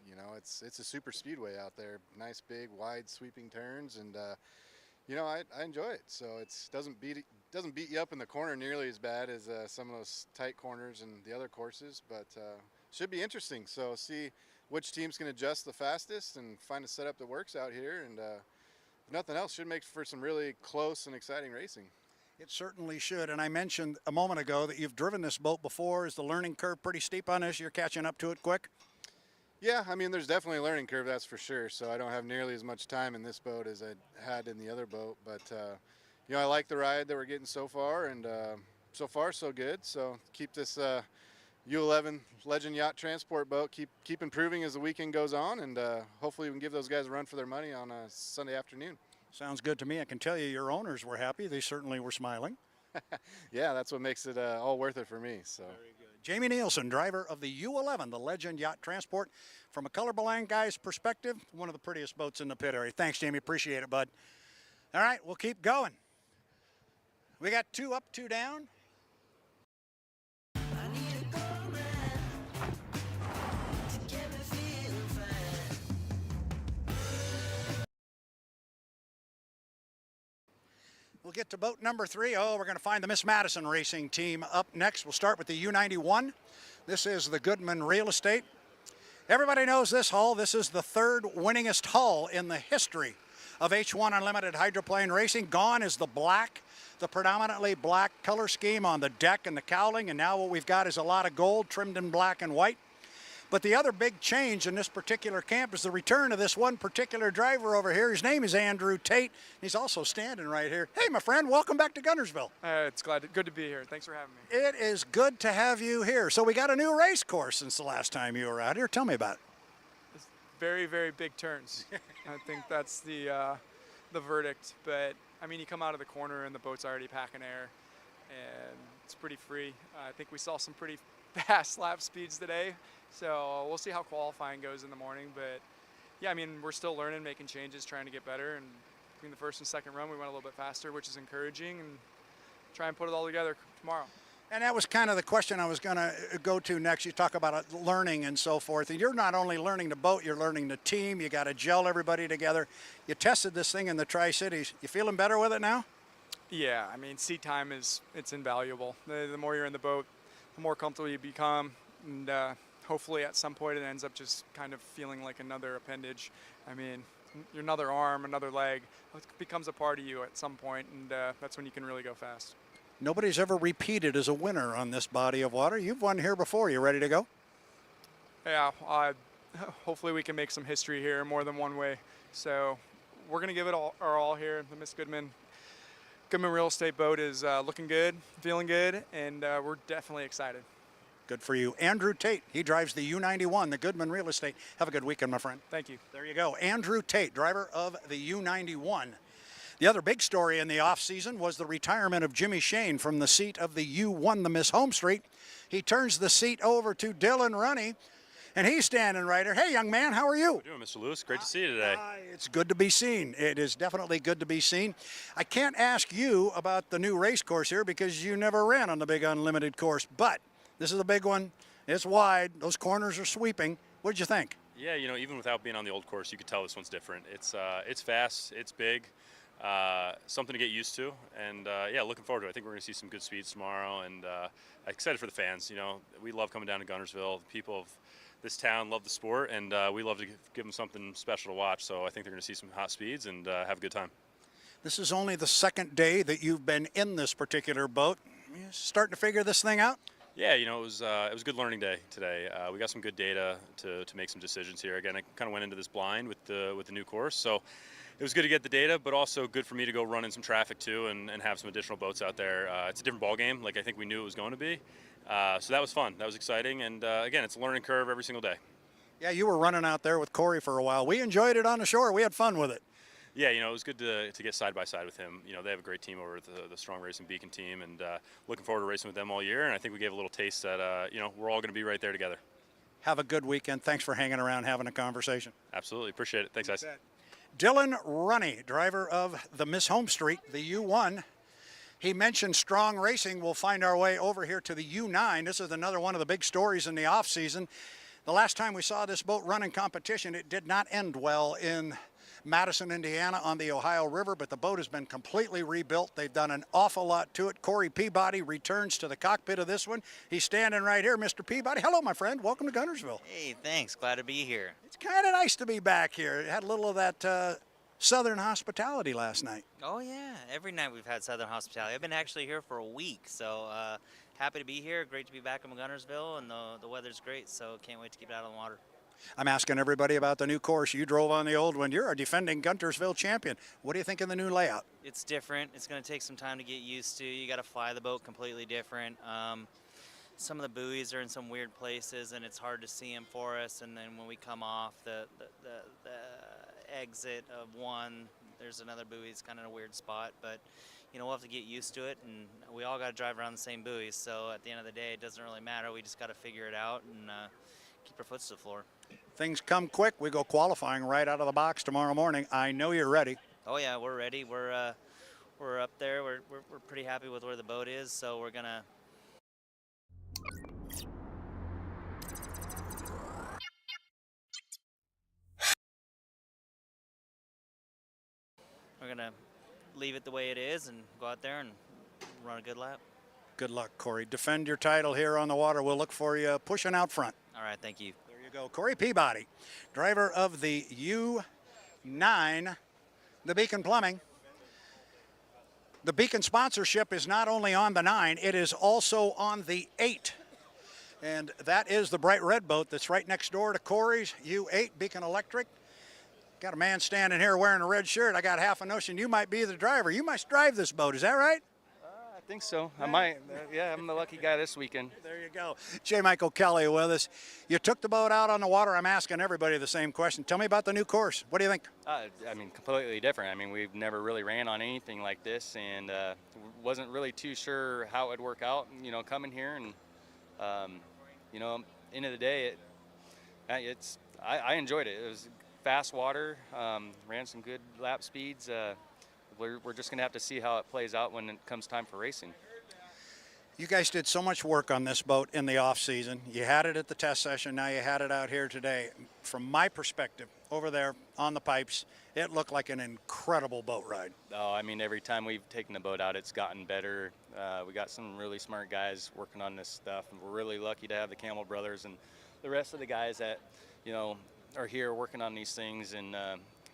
you know, it's a super speedway out there. Nice, big, wide, sweeping turns. And, you know, I enjoy it. So it doesn't beat you up in the corner nearly as bad as some of those tight corners and the other courses, but should be interesting. So see which teams can adjust the fastest and find a setup that works out here. And if nothing else, should make for some really close and exciting racing. It certainly should. And I mentioned a moment ago that you've driven this boat before. Is the learning curve pretty steep on this? You're catching up to it quick? Yeah, I mean, there's definitely a learning curve, that's for sure. So I don't have nearly as much time in this boat as I had in the other boat. But, you know, I like the ride that we're getting so far, and so far so good. So keep this U11 Legend Yacht Transport boat, keep improving as the weekend goes on, and hopefully we can give those guys a run for their money on a Sunday afternoon. Sounds good to me. I can tell you your owners were happy. They certainly were smiling. Yeah, that's what makes it all worth it for me. So. Very good. Jamie Nielsen, driver of the U11, the Legend Yacht Transport. From a colorblind guy's perspective, one of the prettiest boats in the pit area. Thanks, Jamie. Appreciate it, bud. All right, we'll keep going. We got 2 up, 2 down. We'll get to boat number 3. Oh, we're going to find the Miss Madison Racing team up next. We'll start with the U91. This is the Goodman Real Estate. Everybody knows this hull. This is the 3rd winningest hull in the history of H1 Unlimited hydroplane racing. Gone is the black, the predominantly black color scheme on the deck and the cowling, and now what we've got is a lot of gold trimmed in black and white. But the other big change in this particular camp is the return of this one particular driver over here. His name is Andrew Tate. He's also standing right here. Hey, my friend, welcome back to Guntersville. It's good to be here. Thanks for having me. It is good to have you here. So we got a new race course since the last time you were out here. Tell me about it. It's very, very big turns. I think that's the verdict. But, I mean, you come out of the corner and the boat's already packing air, and it's pretty free. I think we saw some pretty fast lap speeds today. So we'll see how qualifying goes in the morning. But, yeah, I mean, we're still learning, making changes, trying to get better. And between the first and second run, we went a little bit faster, which is encouraging, and try and put it all together tomorrow. And that was kind of the question I was going to go to next. You talk about learning and so forth. And you're not only learning the boat, you're learning the team. You got to gel everybody together. You tested this thing in the Tri-Cities. You feeling better with it now? Yeah, I mean, seat time it's invaluable. The more you're in the boat, the more comfortable you become. And hopefully at some point it ends up just kind of feeling like another appendage. I mean, you're another arm, another leg. It becomes a part of you at some point, and that's when you can really go fast. Nobody's ever repeated as a winner on this body of water. You've won here before. You ready to go? Yeah, hopefully we can make some history here more than one way. So we're going to give it our all here. The Miss Goodman Real Estate boat is looking good, feeling good, and we're definitely excited. Good for you. Andrew Tate, he drives the U91, the Goodman Real Estate. Have a good weekend, my friend. Thank you. There you go. Andrew Tate, driver of the U91. The other big story in the offseason was the retirement of Jimmy Shane from the seat of the U1, the Miss Home Street. He turns the seat over to Dylan Runny, and he's standing right here. Hey, young man, how are you? How are you doing, Mr. Lewis? Great to see you today. It's good to be seen. It is definitely good to be seen. I can't ask you about the new race course here because you never ran on the big unlimited course, but this is a big one. It's wide. Those corners are sweeping. What did you think? Yeah, you know, even without being on the old course, you could tell this one's different. It's fast, it's big, something to get used to, and yeah, looking forward to it. I think we're going to see some good speeds tomorrow, and excited for the fans. You know, we love coming down to Guntersville. The people of this town love the sport, and we love to give them something special to watch. So I think they're going to see some hot speeds and have a good time. This is only the second day that you've been in this particular boat. You starting to figure this thing out? Yeah, you know, it was a good learning day today. We got some good data to make some decisions here. Again, I kind of went into this blind with the new course, so it was good to get the data, but also good for me to go run in some traffic too and have some additional boats out there. It's a different ball game, like I think we knew it was going to be. So that was fun. That was exciting, and again, it's a learning curve every single day. Yeah, you were running out there with Corey for a while. We enjoyed it on the shore. We had fun with it. Yeah, you know, it was good to get side by side with him. You know, they have a great team over at the Strong Racing Beacon team, and looking forward to racing with them all year. And I think we gave a little taste that, you know, we're all going to be right there together. Have a good weekend. Thanks for hanging around, having a conversation. Absolutely. Appreciate it. Thanks, guys. Dylan Runny, driver of the Miss Home Street, the U1. He mentioned Strong Racing. We'll find our way over here to the U9. This is another one of the big stories in the offseason. The last time we saw this boat run in competition, it did not end well in Madison, Indiana on the Ohio River, but the boat has been completely rebuilt. They've done an awful lot to it. Corey Peabody returns to the cockpit of this one. He's standing right here. Mr. Peabody, hello, my friend. Welcome to Guntersville. Hey, thanks. Glad to be here. It's kind of nice to be back here. It had a little of that Southern hospitality last night. Oh, yeah. Every night we've had Southern hospitality. I've been actually here for a week, so happy to be here. Great to be back in Guntersville, and the weather's great, so can't wait to keep it out on the water. I'm asking everybody about the new course. You drove on the old one. You're a defending Guntersville champion. What do you think of the new layout? It's different. It's going to take some time to get used to. You got to fly the boat completely different. Some of the buoys are in some weird places, and it's hard to see them for us. And then when we come off the exit of one, there's another buoy. It's kind of a weird spot, but you know, we'll have to get used to it, and we all got to drive around the same buoys. So at the end of the day, it doesn't really matter. We just got to figure it out and keep our foot to the floor. Things come quick. We go qualifying right out of the box tomorrow morning. I know you're ready. Oh yeah, we're ready. We're up there. We're pretty happy with where the boat is, so we're gonna. We're gonna leave it the way it is and go out there and run a good lap. Good luck, Corey. Defend your title here on the water. We'll look for you pushing out front. All right, thank you. There you go. Corey Peabody, driver of the U9, the Beacon Plumbing. The Beacon sponsorship is not only on the 9, it is also on the 8. And that is the bright red boat that's right next door to Corey's U8 Beacon Electric. Got a man standing here wearing a red shirt. I got half a notion you might be the driver. You must drive this boat, is that right? I think so. I might. Yeah, I'm the lucky guy this weekend. There you go. J. Michael Kelly with us. You took the boat out on the water. I'm asking everybody the same question. Tell me about the new course. What do you think? I mean, completely different. I mean, we've never really ran on anything like this, and wasn't really too sure how it would work out, you know, coming here. And, you know, end of the day, I enjoyed it. It was fast water, ran some good lap speeds. We're just going to have to see how it plays out when it comes time for racing. You guys did so much work on this boat in the off season. You had it at the test session. Now you had it out here today. From my perspective, over there on the pipes, it looked like an incredible boat ride. Oh, I mean, every time we've taken the boat out, it's gotten better. We got some really smart guys working on this stuff, and we're really lucky to have the Campbell brothers and the rest of the guys that, you know, are here working on these things and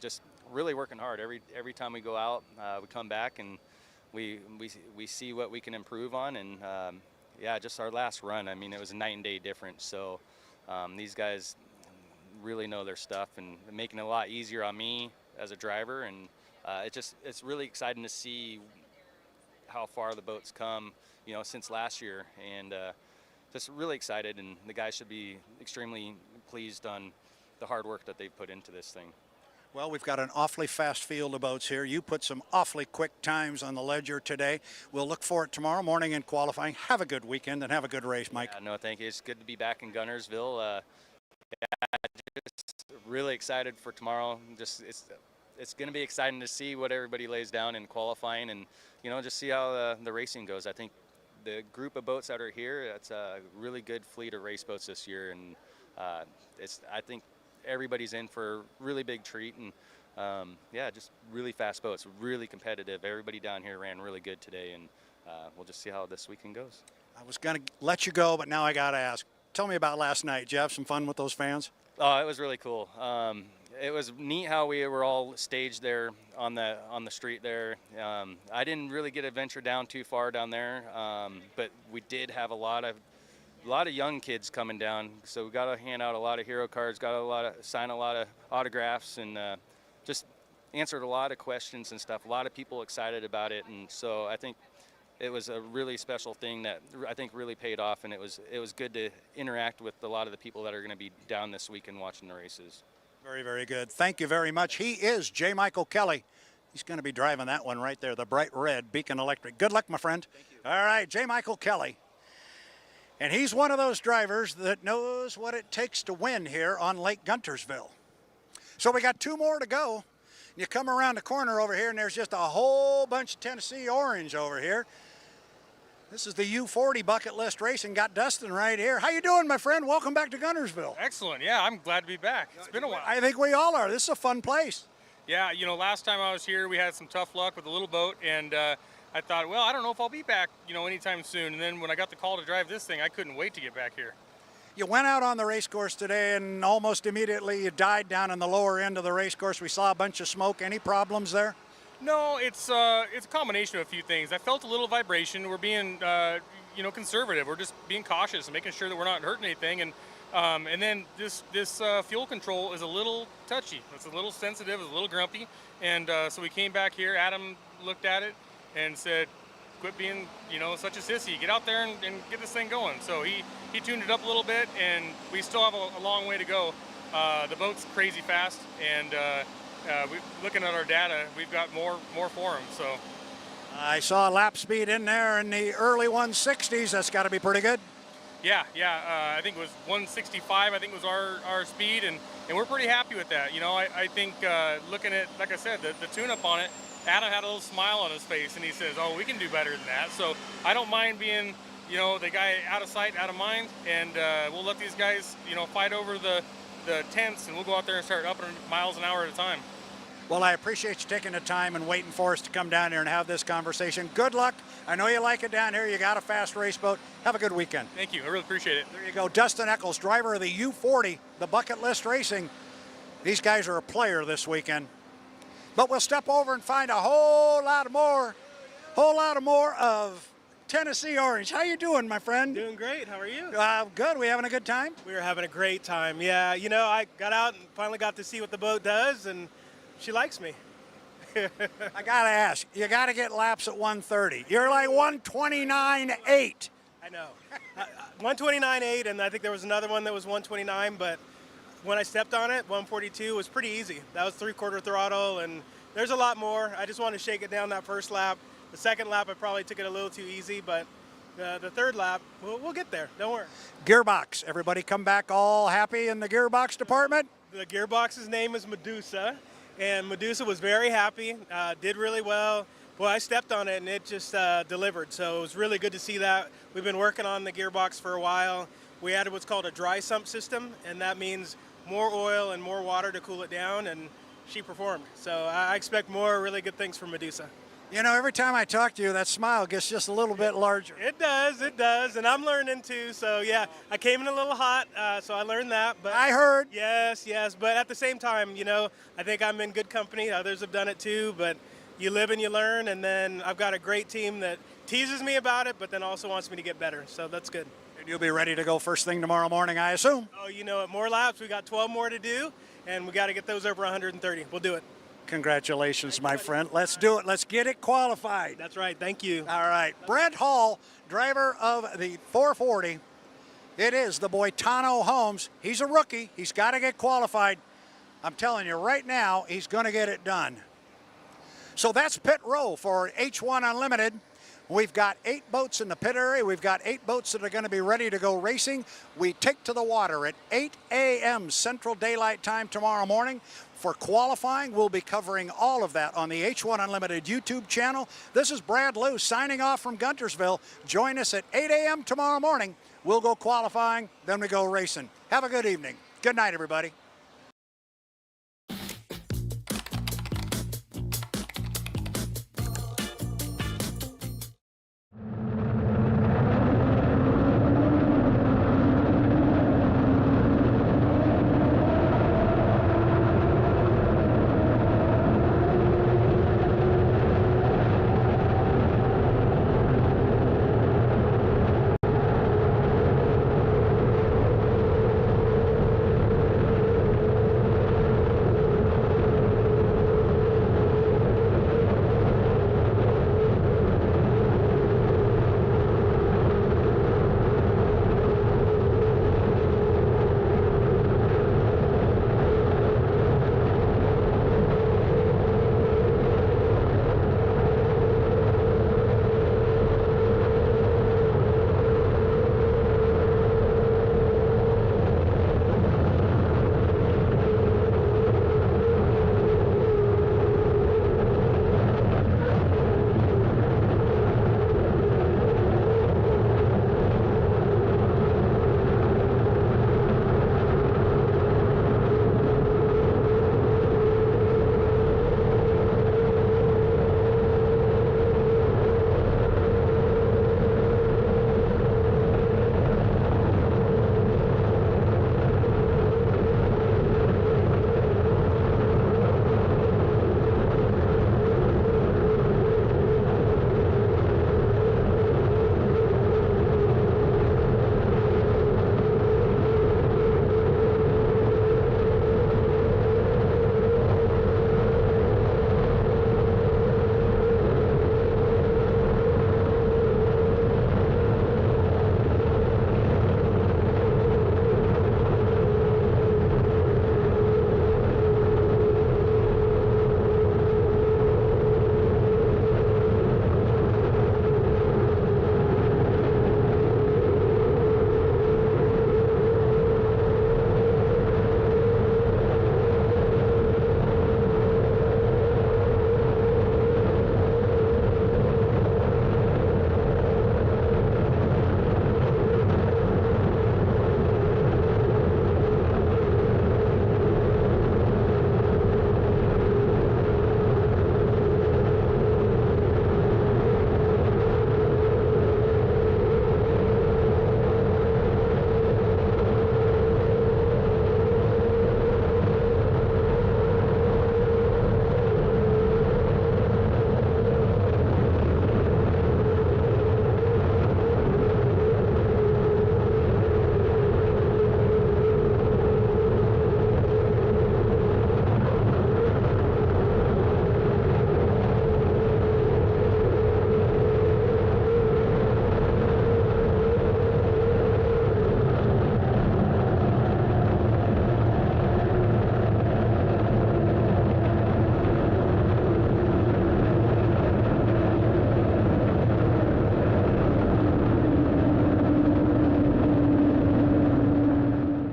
just really working hard. Every time we go out, we come back and we see what we can improve on. And yeah, just our last run, I mean, it was a night and day difference. So these guys really know their stuff and making it a lot easier on me as a driver. And it's really exciting to see how far the boat's come, you know, since last year. And just really excited, and the guys should be extremely pleased on the hard work that they've put into this thing. Well, we've got an awfully fast field of boats here. You put some awfully quick times on the ledger today. We'll look for it tomorrow morning in qualifying. Have a good weekend and have a good race, Mike. No, thank you. It's good to be back in Guntersville. Yeah, just really excited for tomorrow. Just it's going to be exciting to see what everybody lays down in qualifying, and you know, just see how the racing goes. I think the group of boats that are here, that's a really good fleet of race boats this year, and I think everybody's in for a really big treat. And yeah, just really fast boats, really competitive. Everybody down here ran really good today, and we'll just see how this weekend goes. I was going to let you go, but now I got to ask. Tell me about last night. Did you have some fun with those fans? Oh, it was really cool. It was neat how we were all staged there on the street there. I didn't really get to venture down too far down there, but we did have a lot of young kids coming down. So we got to hand out a lot of hero cards, sign a lot of autographs, and just answered a lot of questions and stuff. A lot of people excited about it, and so I think it was a really special thing that I think really paid off, and it was good to interact with a lot of the people that are going to be down this weekend watching the races. Very, very good. Thank you very much. He is J. Michael Kelly. He's going to be driving that one right there, the bright red Beacon Electric. Good luck, my friend. Thank you. All right, J. Michael Kelly. And he's one of those drivers that knows what it takes to win here on Lake Guntersville. So we got 2 more to go. You come around the corner over here, and there's just a whole bunch of Tennessee orange over here. This is the U40 bucket list racing. Got Dustin right here. How you doing, my friend? Welcome back to Guntersville. Excellent. Yeah, I'm glad to be back. It's been a while. I think we all are. This is a fun place. Yeah, you know, last time I was here, we had some tough luck with the little boat, and I thought, well, I don't know if I'll be back, you know, anytime soon. And then when I got the call to drive this thing, I couldn't wait to get back here. You went out on the race course today, and almost immediately you died down in the lower end of the race course. We saw a bunch of smoke. Any problems there? No, it's a combination of a few things. I felt a little vibration. We're being, you know, conservative. We're just being cautious and making sure that we're not hurting anything. And then this fuel control is a little touchy. It's a little sensitive. It's a little grumpy. And so we came back here. Adam looked at it and said, "Quit being, you know, such a sissy. Get out there and get this thing going." So he tuned it up a little bit, and we still have a long way to go. The boat's crazy fast, and looking at our data, we've got more for him. So I saw a lap speed in there in the early 160s. That's got to be pretty good. Yeah. I think it was 165. I think was our speed, and we're pretty happy with that. You know, I think looking at, like I said, the tune-up on it, Adam had a little smile on his face, and he says, "Oh, we can do better than that." So I don't mind being, you know, the guy out of sight, out of mind, and we'll let these guys, you know, fight over the tents, and we'll go out there and start upping miles an hour at a time. Well, I appreciate you taking the time and waiting for us to come down here and have this conversation. Good luck. I know you like it down here. You got a fast race boat. Have a good weekend. Thank you. I really appreciate it. There you go. Dustin Eccles, driver of the U40, the bucket list racing. These guys are a player this weekend. But we'll step over and find a whole lot more of Tennessee orange. How you doing, my friend? Doing great. How are you? Good. We having a good time? We were having a great time. Yeah, you know, I got out and finally got to see what the boat does, and she likes me. I got to ask, you got to get laps at 130. You're like 129.8. I know. 129.8, and I think there was another one that was 129, but when I stepped on it, 142 was pretty easy. That was 3/4 throttle, and there's a lot more. I just wanted to shake it down that first lap. The second lap, I probably took it a little too easy, but the third lap, we'll get there. Don't worry. Gearbox. Everybody come back all happy in the gearbox department? The gearbox's name is Medusa, and Medusa was very happy, did really well. Boy, I stepped on it, and it just delivered, so it was really good to see that. We've been working on the gearbox for a while. We added what's called a dry sump system, and that means more oil and more water to cool it down, and she performed. So I expect more really good things from Medusa. You know, every time I talk to you, that smile gets just a little bit larger. It does, and I'm learning too. So yeah, I came in a little hot, so I learned that. But I heard. Yes, but at the same time, you know, I think I'm in good company. Others have done it too, but you live and you learn. And then I've got a great team that teases me about it, but then also wants me to get better. So that's good. And you'll be ready to go first thing tomorrow morning, I assume. Oh, you know, more laps. We got 12 more to do, and we got to get those over 130. We'll do it. Congratulations, my friend. Let's do it. Let's get it qualified. That's right. Thank you. All right. Brent Hall, driver of the 440. It is the boy Tano Holmes. He's a rookie. He's got to get qualified. I'm telling you right now, he's going to get it done. So that's pit row for H1 Unlimited. We've got 8 boats in the pit area. We've got 8 boats that are going to be ready to go racing. We take to the water at 8 a.m. Central Daylight Time tomorrow morning. For qualifying, we'll be covering all of that on the H1 Unlimited YouTube channel. This is Brad Lou signing off from Guntersville. Join us at 8 a.m. tomorrow morning. We'll go qualifying, then we go racing. Have a good evening. Good night, everybody.